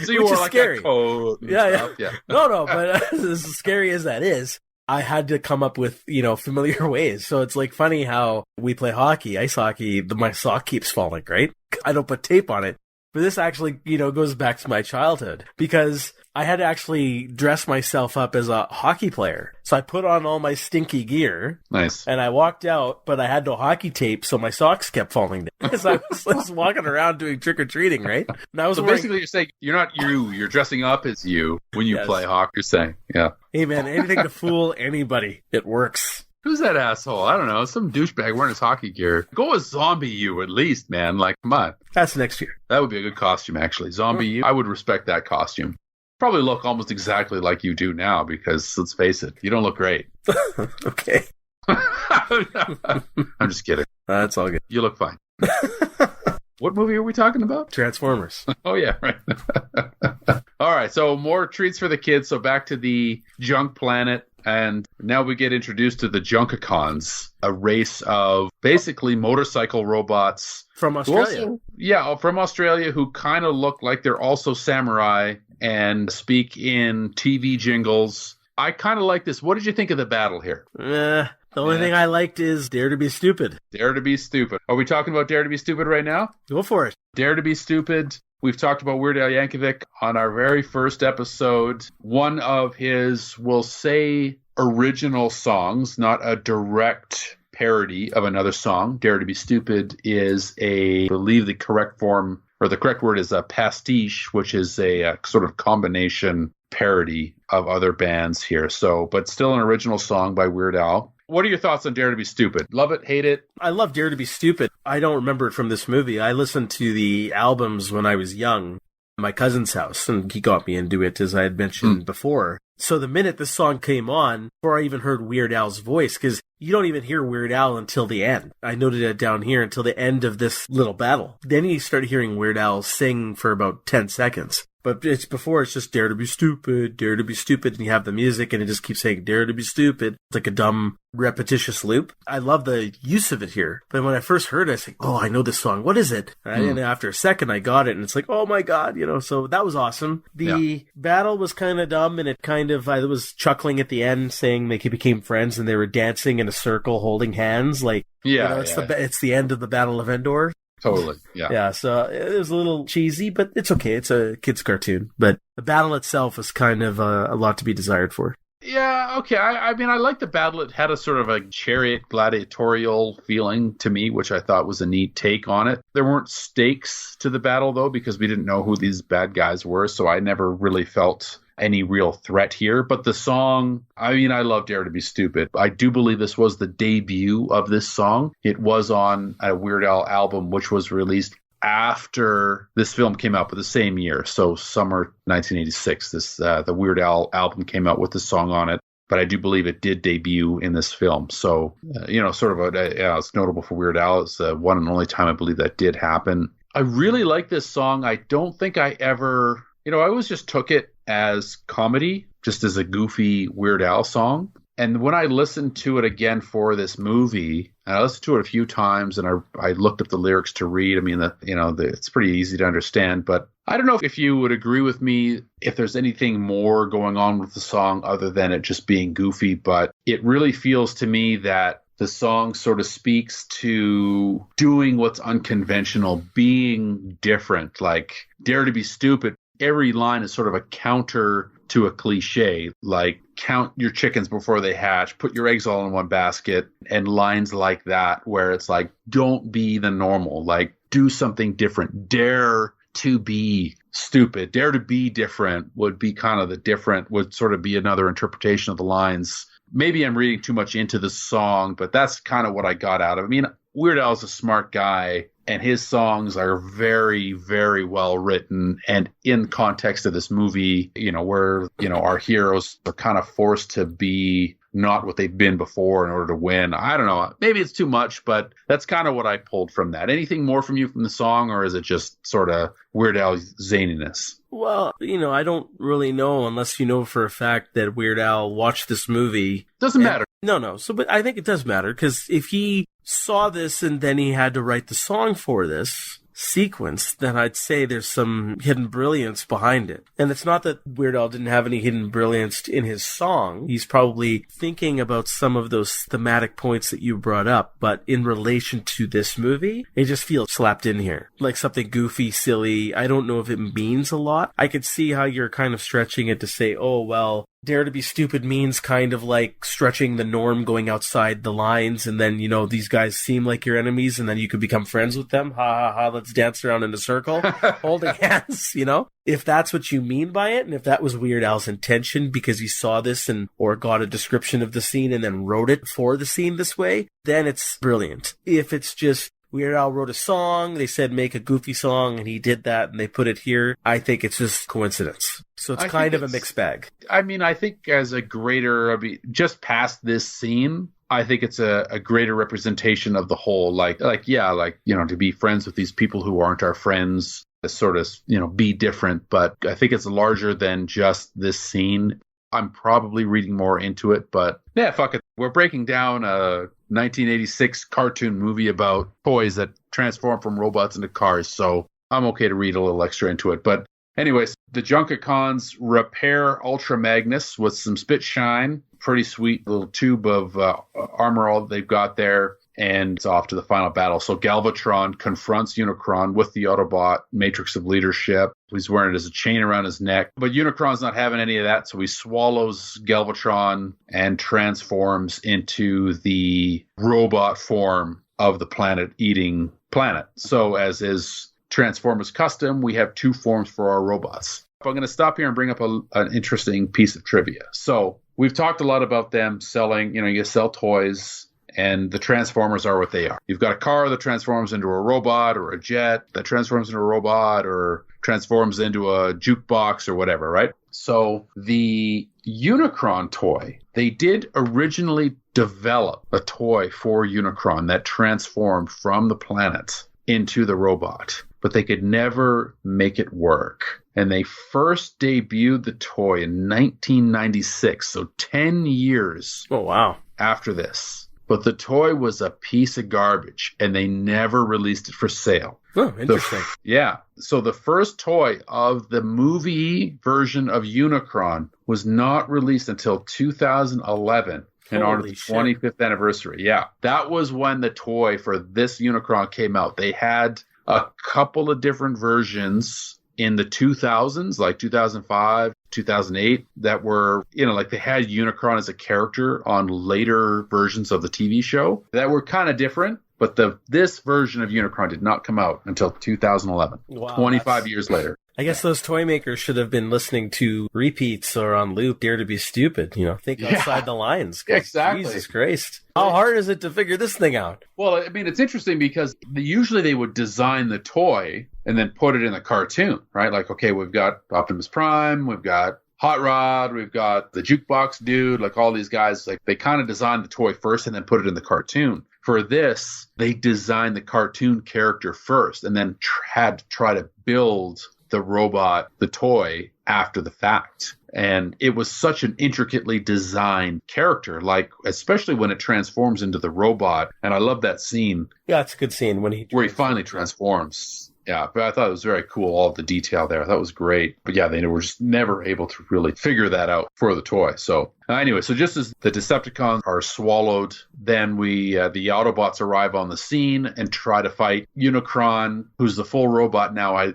you wore like scary. That coat and stuff. Yeah. No, but as scary as that is, I had to come up with, familiar ways. So it's like funny how we play hockey, ice hockey, my sock keeps falling, right? I don't put tape on it. But this actually, goes back to my childhood because I had to actually dress myself up as a hockey player. So I put on all my stinky gear. Nice. And I walked out, but I had no hockey tape, so my socks kept falling down. Because I was walking around doing trick-or-treating, right? And I was basically you're saying you're not you, you're dressing up as you when you play hockey, you're saying. Yeah. Hey, man, anything to fool anybody. It works. Who's that asshole? I don't know. Some douchebag wearing his hockey gear. Go as Zombie You at least, man. Like, come on. That's next year. That would be a good costume, actually. Zombie You. I would respect that costume. Probably look almost exactly like you do now because, let's face it, you don't look great. Okay. I'm just kidding. That's all good. You look fine. What movie are we talking about? Transformers. Oh, yeah, right. All right, so more treats for the kids. So back to the junk planet. And now we get introduced to the Junkicons, a race of basically motorcycle robots. From Australia. From Australia, who kind of look like they're also samurai and speak in TV jingles. I kind of like this. What did you think of the battle here? The only thing I liked is Dare to be Stupid. Dare to be Stupid. Are we talking about Dare to be Stupid right now? Go for it. Dare to be Stupid. We've talked about Weird Al Yankovic on our very first episode. One of his, we'll say, original songs, not a direct parody of another song. Dare to be Stupid is I believe the correct form, or the correct word is a pastiche, which is a sort of combination parody of other bands here. So, but still an original song by Weird Al. What are your thoughts on Dare to be Stupid? Love it? Hate it? I love Dare to be Stupid. I don't remember it from this movie. I listened to the albums when I was young at my cousin's house, and he got me into it, as I had mentioned before. So the minute this song came on, before I even heard Weird Al's voice, because you don't even hear Weird Al until the end. I noted it down here until the end of this little battle. Then you start hearing Weird Al sing for about 10 seconds. But it's just Dare to be Stupid, Dare to be Stupid, and you have the music, and it just keeps saying Dare to be Stupid. It's like a dumb, repetitious loop. I love the use of it here. But when I first heard it, I was like, oh, I know this song. What is it? And after a second, I got it, and it's like, oh my God, so that was awesome. The battle was kind of dumb, and I was chuckling at the end, saying they became friends, and they were dancing in a circle, holding hands. Like, it's the end of the Battle of Endor. Totally, yeah. Yeah, so it was a little cheesy, but it's okay. It's a kid's cartoon. But the battle itself is kind of a lot to be desired for. Yeah, okay. I mean, I like the battle. It had a sort of a chariot gladiatorial feeling to me, which I thought was a neat take on it. There weren't stakes to the battle, though, because we didn't know who these bad guys were, so I never really felt any real threat here. But the song, I mean, I love Dare to be Stupid. I do believe this was the debut of this song. It was on a Weird Al album, which was released after this film came out, but the same year. So summer 1986, the Weird Al album came out with the song on it. But I do believe it did debut in this film. So, it's notable for Weird Al. It's the one and only time I believe that did happen. I really like this song. I don't think I ever, I always just took it as comedy, just as a goofy Weird Al song. And when I listened to it again for this movie, and I listened to it a few times, and I looked up the lyrics to read. I mean, it's pretty easy to understand. But I don't know if you would agree with me if there's anything more going on with the song other than it just being goofy. But it really feels to me that the song sort of speaks to doing what's unconventional, being different, like Dare to be Stupid. Every line is sort of a counter to a cliche, like count your chickens before they hatch, put your eggs all in one basket, and lines like that, where it's like, don't be the normal, like do something different, dare to be stupid, dare to be different would be kind of would sort of be another interpretation of the lines. Maybe I'm reading too much into the song, but that's kind of what I got out of it. I mean, Weird Al's a smart guy, and his songs are very, very well written. And in context of this movie, where, our heroes are kind of forced to be not what they've been before in order to win. I don't know. Maybe it's too much, but that's kind of what I pulled from that. Anything more from you from the song, or is it just sort of Weird Al zaniness? Well, I don't really know unless you know for a fact that Weird Al watched this movie. Doesn't matter. No. So, but I think it does matter, because if he saw this and then he had to write the song for this sequence, then I'd say there's some hidden brilliance behind it. And it's not that Weird Al didn't have any hidden brilliance in his song. He's probably thinking about some of those thematic points that you brought up, but in relation to this movie, it just feels slapped in here. Like something goofy, silly. I don't know if it means a lot. I could see how you're kind of stretching it to say, oh, well, Dare to be Stupid means kind of like stretching the norm, going outside the lines, and then, these guys seem like your enemies, and then you could become friends with them. Ha ha ha, let's dance around in a circle, holding hands, If that's what you mean by it, and if that was Weird Al's intention because he saw this or got a description of the scene and then wrote it for the scene this way, then it's brilliant. If it's just Weird Al wrote a song, they said make a goofy song, and he did that, and they put it here, I think it's just coincidence. So it's kind of a mixed bag. I mean, I think just past this scene, I think it's a greater representation of the whole, to be friends with these people who aren't our friends. sort of, be different, but I think it's larger than just this scene. I'm probably reading more into it, but yeah, fuck it. We're breaking down a 1986 cartoon movie about toys that transform from robots into cars, so I'm okay to read a little extra into it. But anyways, the Junkacons repair Ultra Magnus with some spit shine. Pretty sweet little tube of armor all they've got there. And it's off to the final battle. So Galvatron confronts Unicron with the Autobot Matrix of Leadership. He's wearing it as a chain around his neck. But Unicron's not having any of that, so he swallows Galvatron and transforms into the robot form of the planet-eating planet. So as is Transformers custom, we have two forms for our robots. I'm going to stop here and bring up an interesting piece of trivia. So we've talked a lot about them selling, you sell toys, and the Transformers are what they are. You've got a car that transforms into a robot, or a jet that transforms into a robot, or transforms into a jukebox or whatever, right? So the Unicron toy, they did originally develop a toy for Unicron that transformed from the planet into the robot, but they could never make it work. And they first debuted the toy in 1996, so 10 years after this. But the toy was a piece of garbage, and they never released it for sale. Oh, interesting. So the first toy of the movie version of Unicron was not released until 2011 in honor of the 25th anniversary. Yeah, that was when the toy for this Unicron came out. They had a couple of different versions in the 2000s, like 2005, 2008, that were, they had Unicron as a character on later versions of the TV show that were kind of different. But this version of Unicron did not come out until 2011, 25 years later. I guess those toy makers should have been listening to repeats or on loop, Dare to be Stupid, think outside the lines. Exactly. Jesus Christ. How hard is it to figure this thing out? Well, I mean, it's interesting because usually they would design the toy and then put it in the cartoon, right? Like, okay, we've got Optimus Prime, we've got Hot Rod, we've got the jukebox dude, like all these guys, like they kind of designed the toy first and then put it in the cartoon. For this, they designed the cartoon character first and then had to try to build the robot, the toy, after the fact. And it was such an intricately designed character, like especially when it transforms into the robot. And I love that scene. Yeah, it's a good scene where he finally transforms. Yeah, but I thought it was very cool, all of the detail there. I thought it was great. But yeah, they were just never able to really figure that out for the toy. So anyway, so just as the Decepticons are swallowed, then the Autobots arrive on the scene and try to fight Unicron, who's the full robot now. I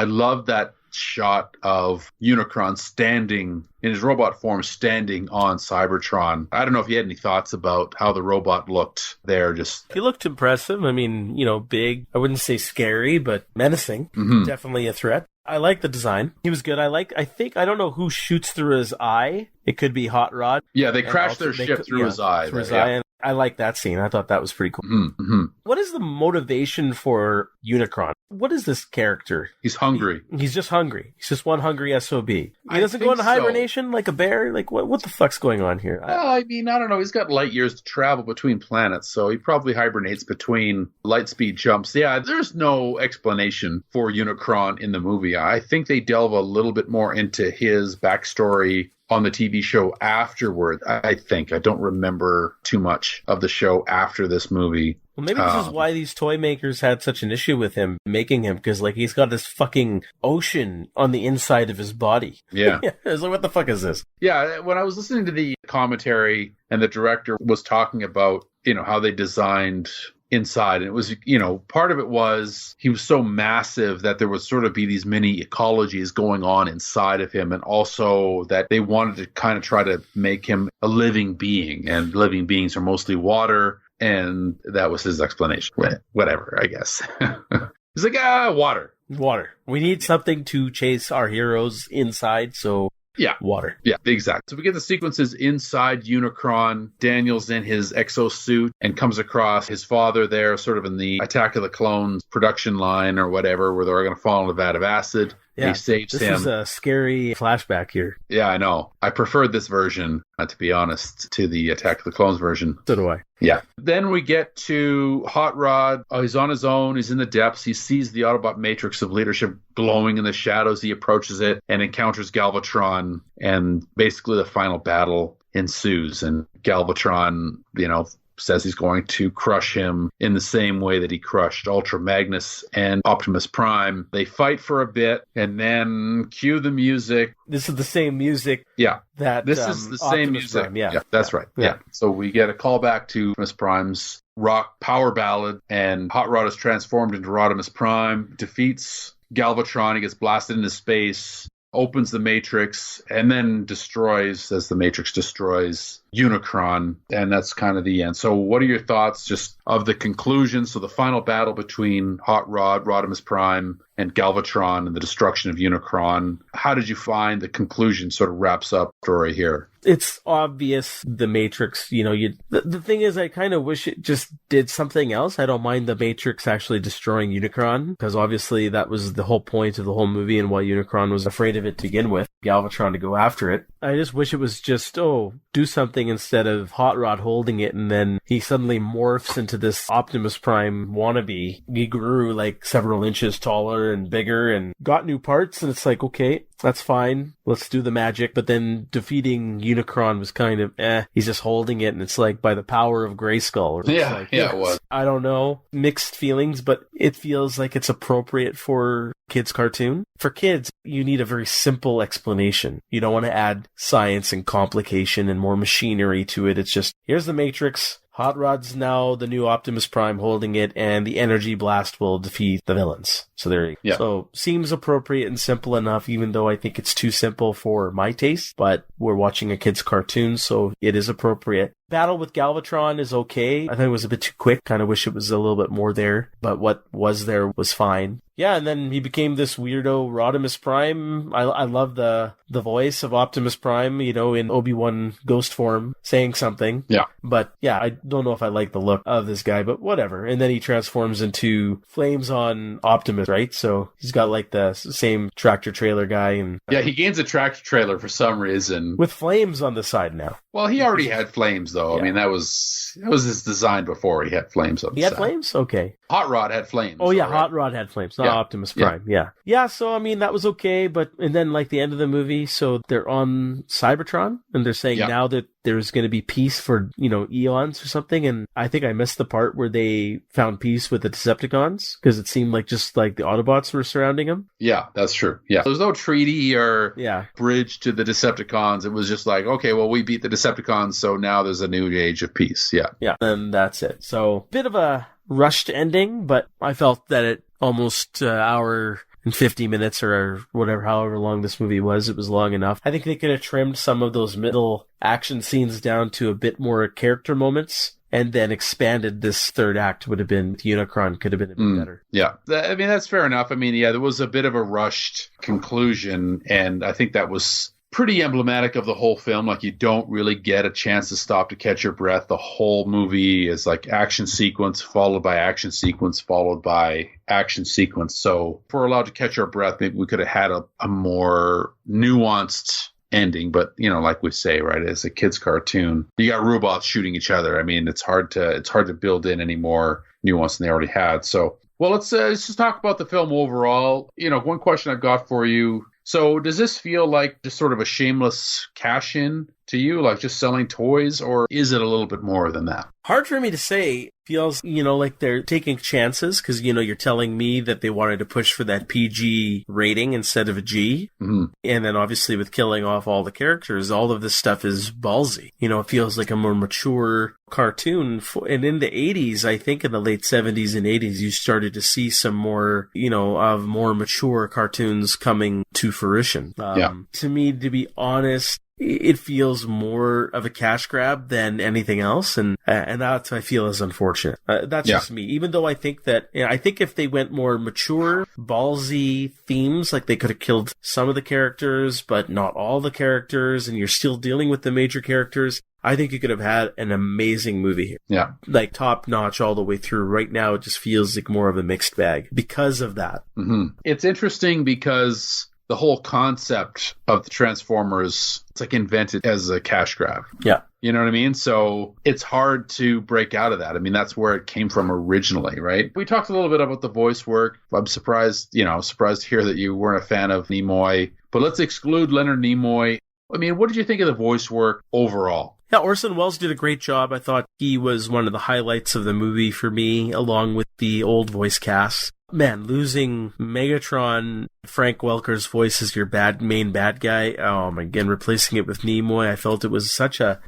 love that shot of Unicron standing in his robot form, standing on Cybertron. I don't know if you had any thoughts about how the robot looked there. He looked impressive. I mean, big. I wouldn't say scary, but menacing. Mm-hmm. Definitely a threat. I like the design. He was good. I don't know who shoots through his eye. It could be Hot Rod. Yeah, they crashed their ship through his eye. Through his eye. And I like that scene. I thought that was pretty cool. Mm-hmm. What is the motivation for Unicron? What is this character? He's hungry. He's just hungry. He's just one hungry SOB. He doesn't go into hibernation like a bear? Like, what the fuck's going on here? Well, I mean, I don't know. He's got light years to travel between planets, so he probably hibernates between light speed jumps. Yeah, there's no explanation for Unicron in the movie. I think they delve a little bit more into his backstory on the TV show afterward. I think. I don't remember too much of the show after this movie. Well, maybe this is why these toy makers had such an issue with him making him, because he's got this fucking ocean on the inside of his body. Yeah. It's like, what the fuck is this? Yeah, when I was listening to the commentary and the director was talking about, how they designed inside, and it was, part of it was he was so massive that there would sort of be these mini ecologies going on inside of him, and also that they wanted to kind of try to make him a living being, and living beings are mostly water. And that was his explanation. Whatever, I guess. He's like, water. Water. We need something to chase our heroes inside, so yeah, water. Yeah, exactly. So we get the sequences inside Unicron. Daniel's in his exosuit and comes across his father there, sort of in the Attack of the Clones production line or whatever, where they're going to fall in a vat of acid. Yeah, he saves this him. is a scary flashback here. Yeah, I know. I preferred this version, to be honest, to the Attack of the Clones version. So do I. Yeah. Then we get to Hot Rod. He's on his own. He's in the depths. He sees the Autobot matrix of leadership glowing in the shadows. He approaches it and encounters Galvatron. And basically the final battle ensues. And Galvatron, says he's going to crush him in the same way that he crushed Ultra Magnus and Optimus Prime. They fight for a bit, and then cue the music. This is the same music. Yeah, this is the same music. Prime, yeah, that's right. Yeah. So we get a callback to Optimus Prime's rock power ballad, and Hot Rod is transformed into Rodimus Prime, defeats Galvatron. He gets blasted into space, opens the Matrix, and then destroys, as the Matrix destroys, Unicron, and that's kind of the end. So what are your thoughts just of the conclusion? So the final battle between Hot Rod, Rodimus Prime, and Galvatron and the destruction of Unicron. How did you find the conclusion sort of wraps up story here? It's obvious the Matrix, the thing is, I kind of wish it just did something else. I don't mind the Matrix actually destroying Unicron, because obviously that was the whole point of the whole movie and why Unicron was afraid of it to begin with, Galvatron to go after it. I just wish it was just, do something instead of Hot Rod holding it and then he suddenly morphs into this Optimus Prime wannabe. He grew like several inches taller and bigger and got new parts, and it's like, okay, that's fine. Let's do the magic. But then defeating Unicron was kind of, he's just holding it, and it's like by the power of Grayskull. It was. I don't know. Mixed feelings, but it feels like it's appropriate for kids' cartoon. For kids, you need a very simple explanation. You don't want to add science and complication and more machinery to it. It's just, here's the Matrix. Hot Rod's now the new Optimus Prime holding it, and the energy blast will defeat the villains. So there you go. Yeah. So seems appropriate and simple enough, even though I think it's too simple for my taste. But we're watching a kid's cartoon, so it is appropriate. Battle with Galvatron is okay. I think it was a bit too quick. Kind of wish it was a little bit more there, but what was there was fine. Yeah, and then he became this weirdo Rodimus Prime. I love the voice of Optimus Prime, in Obi-Wan ghost form, saying something. Yeah. But yeah, I don't know if I like the look of this guy, but whatever. And then he transforms into Flames on Optimus, right? So he's got like the same tractor trailer guy. And yeah, he gains a tractor trailer for some reason. With flames on the side now. Well, he already had flames, though. Yeah. I mean, that was his design before. He had flames on the side. He had flames? Okay. Hot Rod had flames. Oh, yeah, Hot Rod had flames, not Optimus Prime. Yeah. Yeah, so, I mean, that was okay, and then, like, the end of the movie, so they're on Cybertron, and they're saying now that there's going to be peace for, eons or something, and I think I missed the part where they found peace with the Decepticons, because it seemed like just, like, the Autobots were surrounding them. Yeah, that's true. Yeah. There was no treaty or bridge to the Decepticons. It was just like, okay, well, we beat the Decepticons, so now there's a new age of peace. Yeah. Yeah, and that's it. So, bit of a rushed ending, but I felt that it almost hour and 50 minutes or whatever, however long this movie was, it was long enough. I think they could have trimmed some of those middle action scenes down to a bit more character moments, and then expanded this third act would have been, Unicron could have been a bit better. Yeah. I mean, that's fair enough. I mean, there was a bit of a rushed conclusion, and I think that was pretty emblematic of the whole film. Like, you don't really get a chance to stop to catch your breath. The whole movie is like action sequence followed by action sequence followed by action sequence. So if we're allowed to catch our breath, maybe we could have had a more nuanced ending. But like we say, right, as a kid's cartoon, you got robots shooting each other. I mean, it's hard to build in any more nuance than they already had. So, well, let's just talk about the film overall. One question I've got for you. So does this feel like just sort of a shameless cash-in to you, like just selling toys, or is it a little bit more than that? Hard for me to say. Feels, like they're taking chances because, you're telling me that they wanted to push for that PG rating instead of a G. Mm-hmm. And then obviously with killing off all the characters, all of this stuff is ballsy. It feels like a more mature cartoon. And in the 80s, I think in the late 70s and 80s, you started to see some more, of more mature cartoons coming to fruition. To me, to be honest, it feels more of a cash grab than anything else, and that's I feel is unfortunate. That's just me. Even though I think that I think if they went more mature, ballsy themes, like they could have killed some of the characters, but not all the characters, and you're still dealing with the major characters, I think you could have had an amazing movie here. Yeah. Like top notch all the way through. Right now, it just feels like more of a mixed bag because of that. Mm-hmm. It's interesting because the whole concept of the Transformers, it's like invented as a cash grab. Yeah. You know what I mean? So it's hard to break out of that. I mean, that's where it came from originally, right? We talked a little bit about the voice work. I'm surprised to hear that you weren't a fan of Nimoy. But let's exclude Leonard Nimoy. I mean, what did you think of the voice work overall? Yeah, Orson Welles did a great job. I thought he was one of the highlights of the movie for me, along with the old voice cast. Man, losing Megatron, Frank Welker's voice as your main bad guy, again, replacing it with Nimoy, I felt it was such a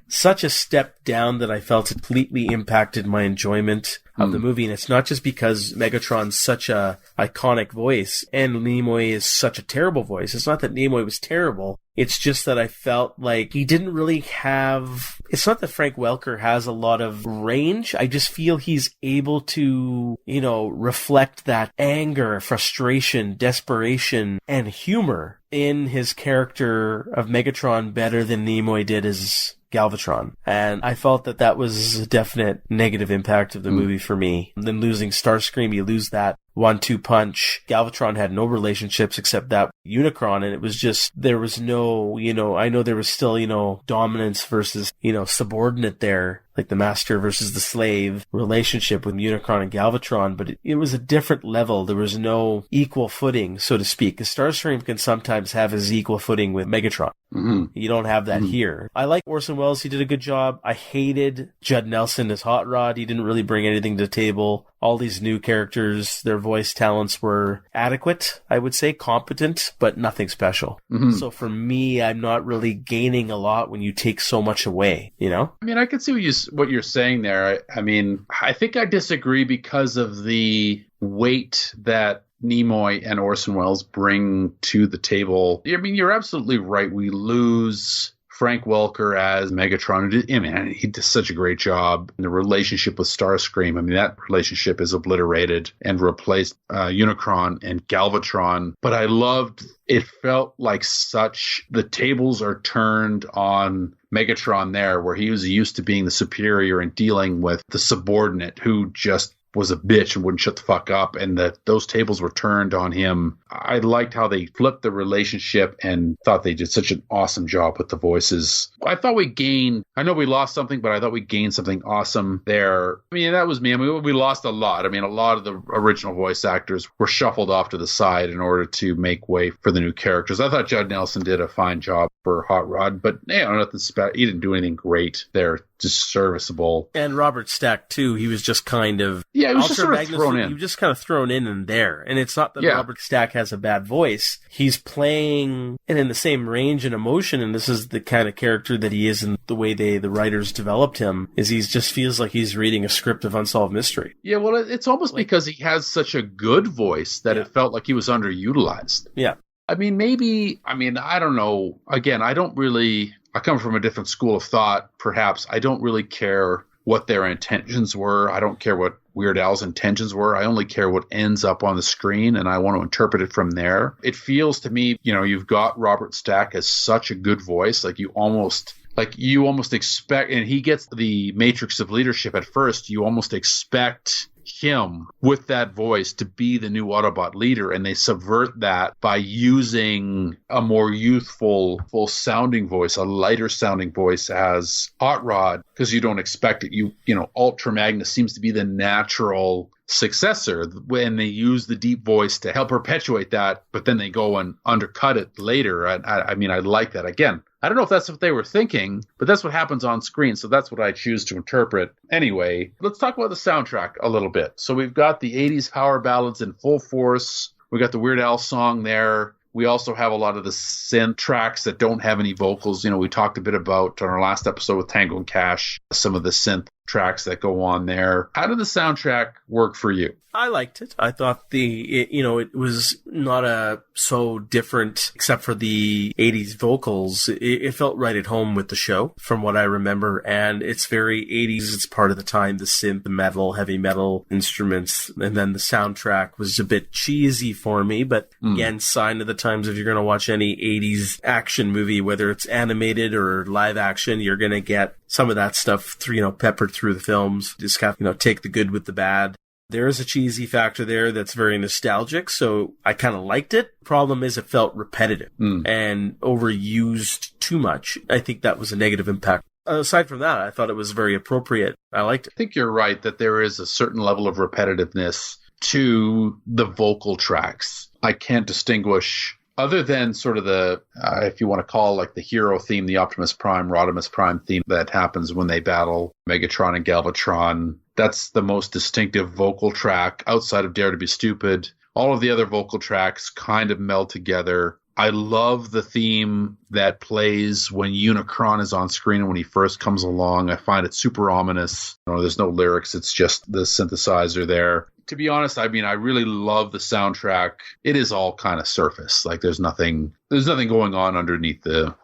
step down that I felt it completely impacted my enjoyment of the movie. And it's not just because Megatron's such a iconic voice and Nimoy is such a terrible voice. It's not that Nimoy was terrible. It's just that I felt like he didn't really have... It's not that Frank Welker has a lot of range. I just feel he's able to, reflect that anger, frustration, desperation, and humor in his character of Megatron better than Nimoy did as Galvatron. And I felt that was a definite negative impact of the movie for me. And then losing Starscream, you lose that 1-2 punch. Galvatron had no relationships except that Unicron, and it was just, there was no, I know there was still, dominance versus, subordinate there, like the master versus the slave relationship with Unicron and Galvatron, but it was a different level. There was no equal footing, so to speak. Because Starscream can sometimes have his equal footing with Megatron. Mm-hmm. You don't have that here. I like Orson Welles. He did a good job. I hated Judd Nelson as Hot Rod. He didn't really bring anything to the table. All these new characters, their voice talents were adequate, I would say, competent, but nothing special. Mm-hmm. So for me, I'm not really gaining a lot when you take so much away, I mean, I can see what you're saying there. I mean, I think I disagree because of the weight that Nimoy and Orson Welles bring to the table. I mean, you're absolutely right. We lose Frank Welker as Megatron. He did such a great job. And the relationship with Starscream, that relationship is obliterated and replaced Unicron and Galvatron. But I loved, it felt like the tables are turned on Megatron there, where he was used to being the superior and dealing with the subordinate who just was a bitch and wouldn't shut the fuck up, and that those tables were turned on him. I liked how they flipped the relationship and thought they did such an awesome job with the voices. I thought I know we lost something, but I thought we gained something awesome there. That was me. We lost a lot. A lot of the original voice actors were shuffled off to the side in order to make way for the new characters. I thought Judd Nelson did a fine job for Hot Rod, but nothing special. He didn't do anything great there. Just serviceable. And Robert Stack too. He was just kind of he was just sort of thrown in. He was just kind of thrown in and there. And it's not that Robert Stack has a bad voice. He's playing and in the same range and emotion. And this is the kind of character that he is, in the way the writers developed him. Is he just feels like he's reading a script of Unsolved Mystery. Yeah, well, it's almost because he has such a good voice that it felt like he was underutilized. Yeah. I don't know. Again, I come from a different school of thought, perhaps. I don't really care what their intentions were. I don't care what Weird Al's intentions were. I only care what ends up on the screen, and I want to interpret it from there. It feels to me, you've got Robert Stack as such a good voice, you almost expect, and he gets the matrix of leadership at first, you almost expect him with that voice to be the new Autobot leader, and they subvert that by using a more youthful, full sounding voice, a lighter sounding voice as Hot Rod, because you don't expect it. Ultra Magnus seems to be the natural successor when they use the deep voice to help perpetuate that, but then they go and undercut it later. I like that. Again, I don't know if that's what they were thinking, but that's what happens on screen, so that's what I choose to interpret. Anyway, let's talk about the soundtrack a little bit. So we've got the 80s power ballads in full force. We got the Weird Al song there. We also have a lot of the synth tracks that don't have any vocals. We talked a bit about on our last episode with Tango and Cash, some of the synth tracks that go on there. How did the soundtrack work for you? I liked it. I thought it was not so different except for the 80s vocals. It felt right at home with the show from what I remember. And it's very 80s. It's part of the time, the synth, the metal, heavy metal instruments. And then the soundtrack was a bit cheesy for me, but again, sign of the times. If you're going to watch any 80s action movie, whether it's animated or live action, you're going to get some of that stuff, peppered through the films. Just have to, take the good with the bad. There is a cheesy factor there that's very nostalgic, so I kind of liked it. Problem is it felt repetitive and overused too much. I think that was a negative impact. Aside from that, I thought it was very appropriate. I liked it. I think you're right that there is a certain level of repetitiveness to the vocal tracks. I can't distinguish, other than sort of the, if you want to call like the hero theme, the Optimus Prime, Rodimus Prime theme that happens when they battle Megatron and Galvatron. That's the most distinctive vocal track outside of Dare to Be Stupid. All of the other vocal tracks kind of meld together. I love the theme that plays when Unicron is on screen and when he first comes along. I find it super ominous. There's no lyrics. It's just the synthesizer there. To be honest, I really love the soundtrack. It is all kind of surface. Like there's nothing going on underneath the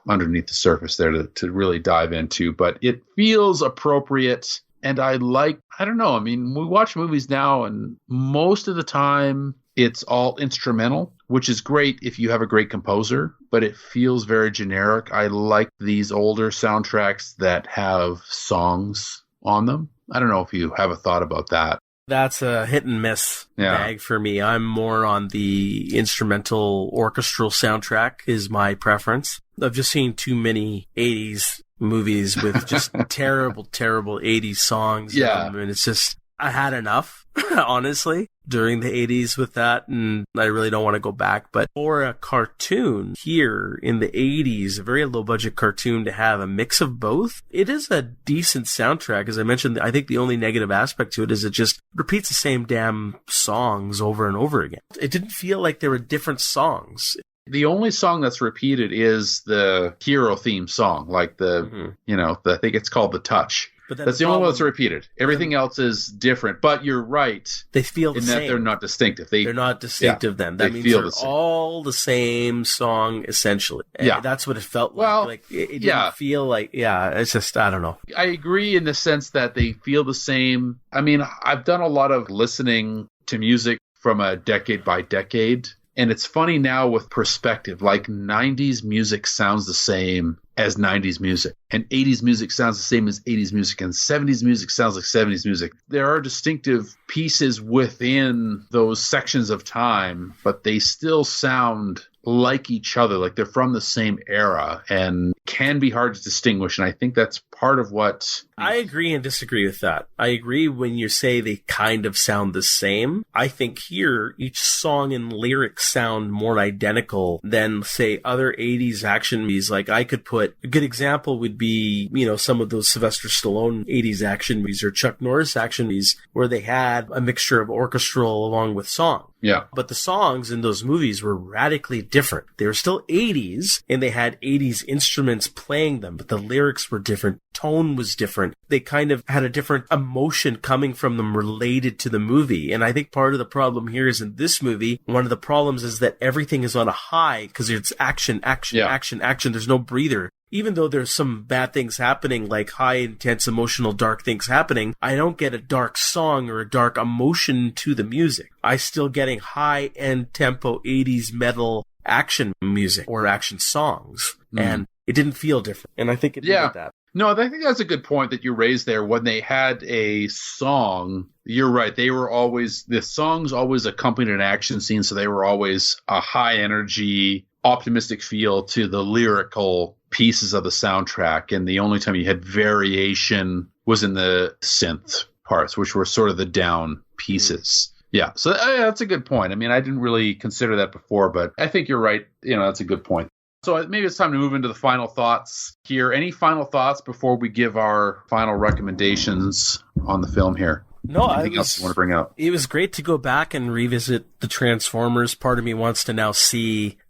surface there to really dive into, but it feels appropriate. And I don't know. We watch movies now and most of the time it's all instrumental, which is great if you have a great composer, but it feels very generic. I like these older soundtracks that have songs on them. I don't know if you have a thought about that. That's a hit and miss bag for me. I'm more on the instrumental orchestral soundtrack is my preference. I've just seen too many 80s movies with just terrible 80s songs. And it's just, I had enough, honestly, during the 80s with that, and I really don't want to go back. But for a cartoon here in the 80s, a very low-budget cartoon, to have a mix of both, it is a decent soundtrack. As I mentioned, I think the only negative aspect to it is it just repeats the same damn songs over and over again. It didn't feel like there were different songs. The only song that's repeated is the hero theme song, like I think it's called The Touch. But that's the only one that's repeated. Everything else is different. But you're right. They feel the same. That they're not distinctive. They're not distinctive then. That means they're all the same song, essentially. Yeah. That's what it felt like. Well, it didn't feel like, it's just, I don't know. I agree in the sense that they feel the same. I've done a lot of listening to music from a decade by decade. And it's funny now with perspective, like 90s music sounds the same as 90s music, and 80s music sounds the same as 80s music, and 70s music sounds like 70s music. There are distinctive pieces within those sections of time, but they still sound like each other, like they're from the same era, and can be hard to distinguish. And I think that's part of what... I agree and disagree with that. I agree when you say they kind of sound the same. I think here, each song and lyrics sound more identical than, say, other 80s action movies. Like, I could put... A good example would be, some of those Sylvester Stallone 80s action movies or Chuck Norris action movies where they had a mixture of orchestral along with song. Yeah. But the songs in those movies were radically different. They were still 80s, and they had 80s instruments playing them, but the lyrics were different. Tone was different. They kind of had a different emotion coming from them related to the movie. And I think part of the problem here is in this movie, one of the problems is that everything is on a high because it's action. There's no breather. Even though there's some bad things happening, like high, intense, emotional, dark things happening, I don't get a dark song or a dark emotion to the music. I still getting high-end tempo 80s metal action music or action songs. And it didn't feel different. And I think it did that. No, I think that's a good point that you raised there. When they had a song, you're right. The songs always accompanied an action scene, so they were always a high energy, optimistic feel to the lyrical pieces of the soundtrack. And the only time you had variation was in the synth parts, which were sort of the down pieces. Yeah, so that's a good point. I didn't really consider that before, but I think you're right. That's a good point. So maybe it's time to move into the final thoughts here. Any final thoughts before we give our final recommendations on the film here? No, anything else you want to bring up? It was great to go back and revisit the Transformers. Part of me wants to now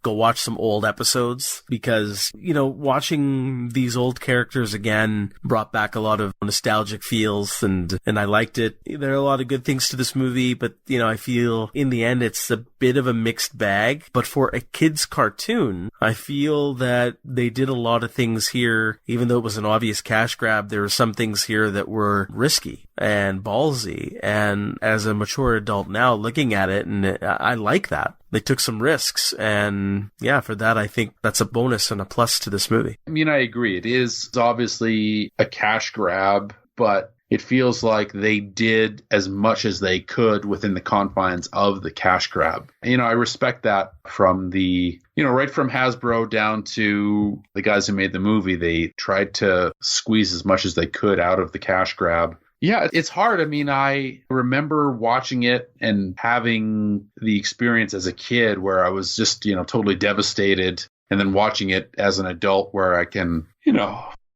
go watch some old episodes because, watching these old characters again brought back a lot of nostalgic feels and I liked it. There are a lot of good things to this movie, but, I feel in the end it's a bit of a mixed bag. But for a kid's cartoon, I feel that they did a lot of things here, even though it was an obvious cash grab, there were some things here that were risky and ballsy. And as a mature adult now looking at it, and I like that. They took some risks and And yeah, for that, I think that's a bonus and a plus to this movie. I mean, I agree. It is obviously a cash grab, but it feels like they did as much as they could within the confines of the cash grab. I respect that from right from Hasbro down to the guys who made the movie. They tried to squeeze as much as they could out of the cash grab. Yeah, it's hard. I mean, I remember watching it and having the experience as a kid where I was just, totally devastated. And then watching it as an adult where I can,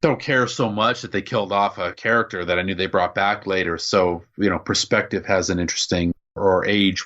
don't care so much that they killed off a character that I knew they brought back later. So, perspective has an interesting, or age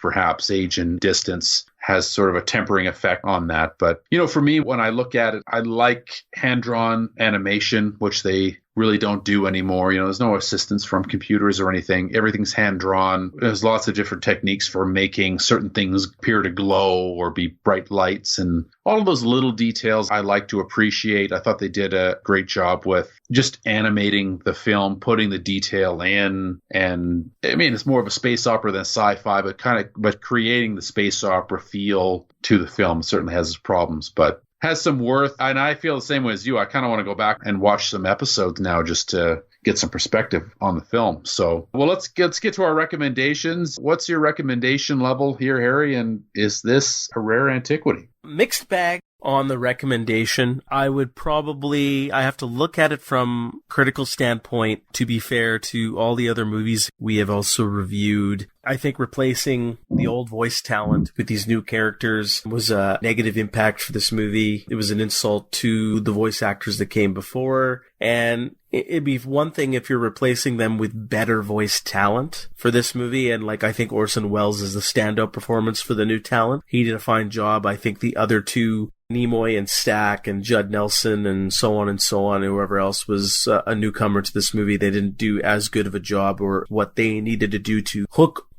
and distance has sort of a tempering effect on that. But, for me, when I look at it, I like hand-drawn animation, which they really don't do anymore. There's no assistance from computers or anything. Everything's hand-drawn. There's lots of different techniques for making certain things appear to glow or be bright lights, and all of those little details I like to appreciate. I thought they did a great job with just animating the film, putting the detail in. And I mean, it's more of a space opera than sci-fi, but creating the space opera feel to the film certainly has its problems, but has some worth. And I feel the same way as you. I kind of want to go back and watch some episodes now just to get some perspective on the film. So, well, let's get to our recommendations. What's your recommendation level here, Harry? And is this a rare antiquity? Mixed bag on the recommendation. I have to look at it from critical standpoint to be fair to all the other movies we have also reviewed. I think replacing the old voice talent with these new characters was a negative impact for this movie. It was an insult to the voice actors that came before. And it'd be one thing if you're replacing them with better voice talent for this movie. And I think Orson Welles is the standout performance for the new talent. He did a fine job. I think the other two, Nimoy and Stack and Judd Nelson and so on, whoever else was a newcomer to this movie, they didn't do as good of a job or what they needed to do to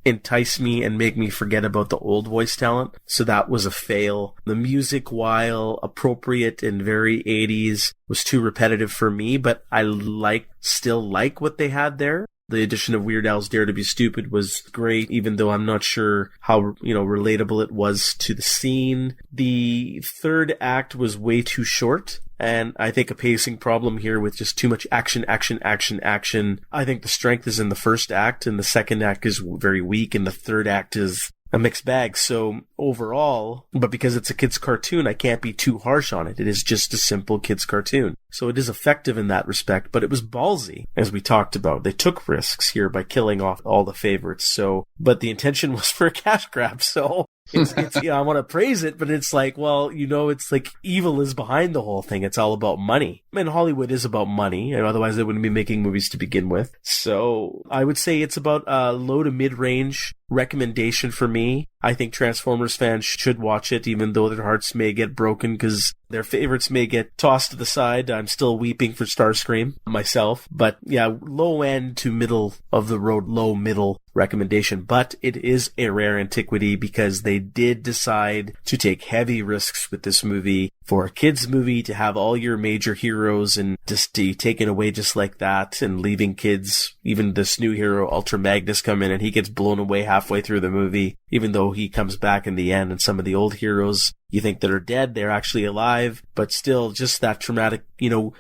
entice me and make me forget about the old voice talent. So that was a fail. The music, while appropriate and very 80s, was too repetitive for me, but I still like what they had there. The addition of Weird Al's Dare to Be Stupid was great, even though I'm not sure how, relatable it was to the scene. The third act was way too short, and I think a pacing problem here with just too much action. I think the strength is in the first act, and the second act is very weak, and the third act is a mixed bag. So overall, but because it's a kid's cartoon, I can't be too harsh on it. It is just a simple kid's cartoon. So it is effective in that respect, but it was ballsy, as we talked about. They took risks here by killing off all the favorites. But the intention was for a cash grab. So it's I want to praise it, but it's it's like evil is behind the whole thing. It's all about money. And Hollywood is about money, and otherwise they wouldn't be making movies to begin with. So I would say it's about a low to mid-range recommendation for me. I think Transformers fans should watch it, even though their hearts may get broken because their favorites may get tossed to the side. I'm still weeping for Starscream myself. But yeah, low end to middle of the road, low middle recommendation. But it is a rare antiquity because they did decide to take heavy risks with this movie. For a kid's movie to have all your major heroes and just to be taken away just like that and leaving kids, even this new hero, Ultra Magnus, come in and he gets blown away halfway through the movie, even though he comes back in the end. And some of the old heroes you think that are dead, they're actually alive, but still just that traumatic,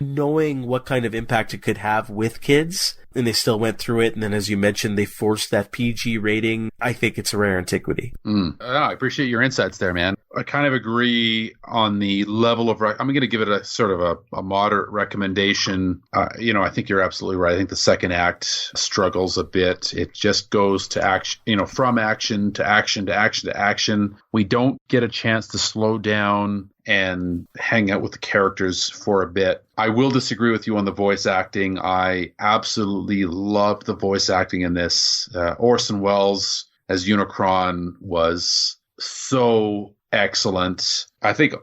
knowing what kind of impact it could have with kids. And they still went through it. And then, as you mentioned, they forced that PG rating. I think it's a rare antiquity. I appreciate your insights there, man. I kind of agree on the level of, I'm going to give it a sort of a moderate recommendation. I think you're absolutely right. I think the second act struggles a bit. It just goes to action, from action to action to action to action. We don't get a chance to slow down and hang out with the characters for a bit. I will disagree with you on the voice acting. I absolutely loved the voice acting in this. Orson Welles as Unicron was so excellent. I think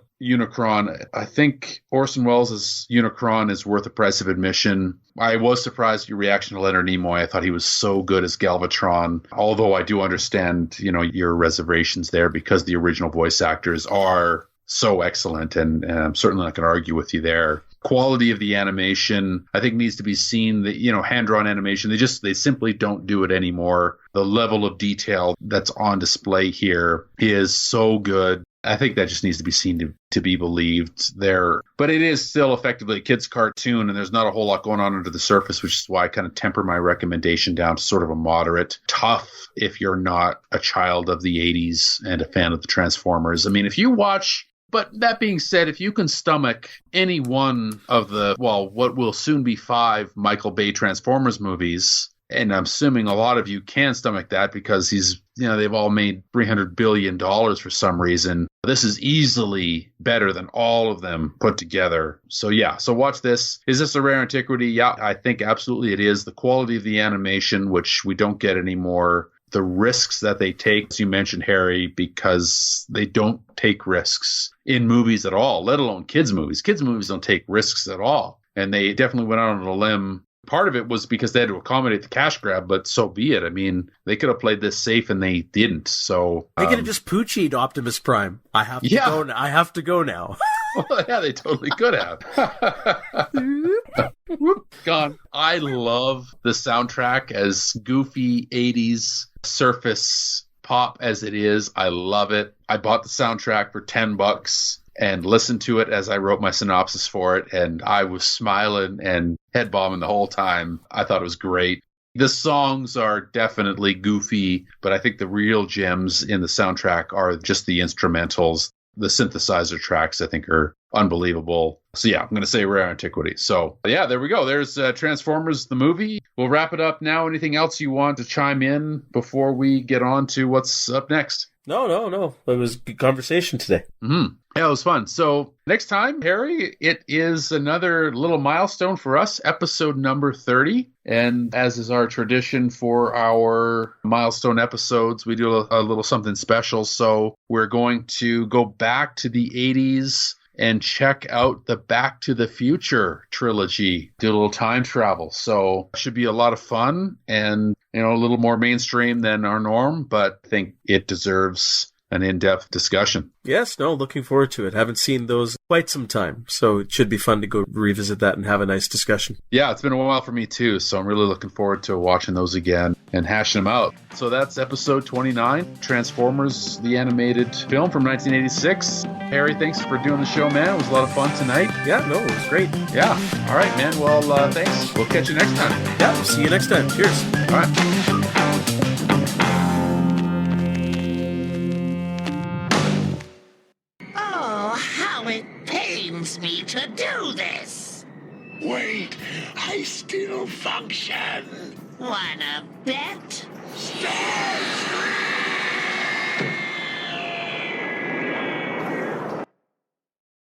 Orson Welles as Unicron is worth the price of admission. I was surprised at your reaction to Leonard Nimoy. I thought he was so good as Galvatron, although I do understand, your reservations there because the original voice actors are so excellent, and I'm certainly not going to argue with you there. Quality of the animation, I think, needs to be seen. Hand-drawn animation, they simply don't do it anymore. The level of detail that's on display here is so good. I think that just needs to be seen to be believed there. But it is still effectively a kid's cartoon, and there's not a whole lot going on under the surface, which is why I kind of temper my recommendation down to sort of a moderate. Tough if you're not a child of the 80s and a fan of the Transformers. I mean, if you watch... But that being said, if you can stomach any one of the, well, what will soon be 5 Michael Bay Transformers movies... And I'm assuming a lot of you can stomach that because they've all made $300 billion for some reason. This is easily better than all of them put together. So watch this. Is this a rare antiquity? Yeah, I think absolutely it is. The quality of the animation, which we don't get anymore. The risks that they take, as you mentioned, Harry, because they don't take risks in movies at all, let alone kids' movies. Kids' movies don't take risks at all. And they definitely went out on a limb. Part of it was because they had to accommodate the cash grab, but so be it. I mean, they could have played this safe and they didn't. So they could have just poochied Optimus Prime. I have to go now. Well, yeah, they totally could have. Gone. I love the soundtrack, as goofy 80s surface pop as it is. I love it. I bought the soundtrack for $10 and listened to it as I wrote my synopsis for it, and I was smiling and head bobbing the whole time. I thought it was great. The songs are definitely goofy, but I think the real gems in the soundtrack are just the instrumentals. The synthesizer tracks, I think, are unbelievable. So I'm going to say rare antiquity. So there we go. There's Transformers, the movie. We'll wrap it up now. Anything else you want to chime in before we get on to what's up next? No. It was a good conversation today. Mm-hmm. Yeah, it was fun. So next time, Harry, it is another little milestone for us, episode number 30. And as is our tradition for our milestone episodes, we do a little something special. So we're going to go back to the 80s and check out the Back to the Future trilogy, do a little time travel. So it should be a lot of fun and, a little more mainstream than our norm, but I think it deserves an in-depth discussion. Yes, looking forward to it. Haven't seen those quite some time, so it should be fun to go revisit that and have a nice discussion. Yeah, it's been a while for me too, so I'm really looking forward to watching those again and hashing them out. So that's episode 29, Transformers, the animated film from 1986. Harry, thanks for doing the show, man. It was a lot of fun tonight. Yeah, it was great. Yeah. All right, man. Well, thanks. We'll catch you next time. Yeah, see you next time. Cheers. All right. Me to do this. Wait, I still function. Wanna bet? Stop!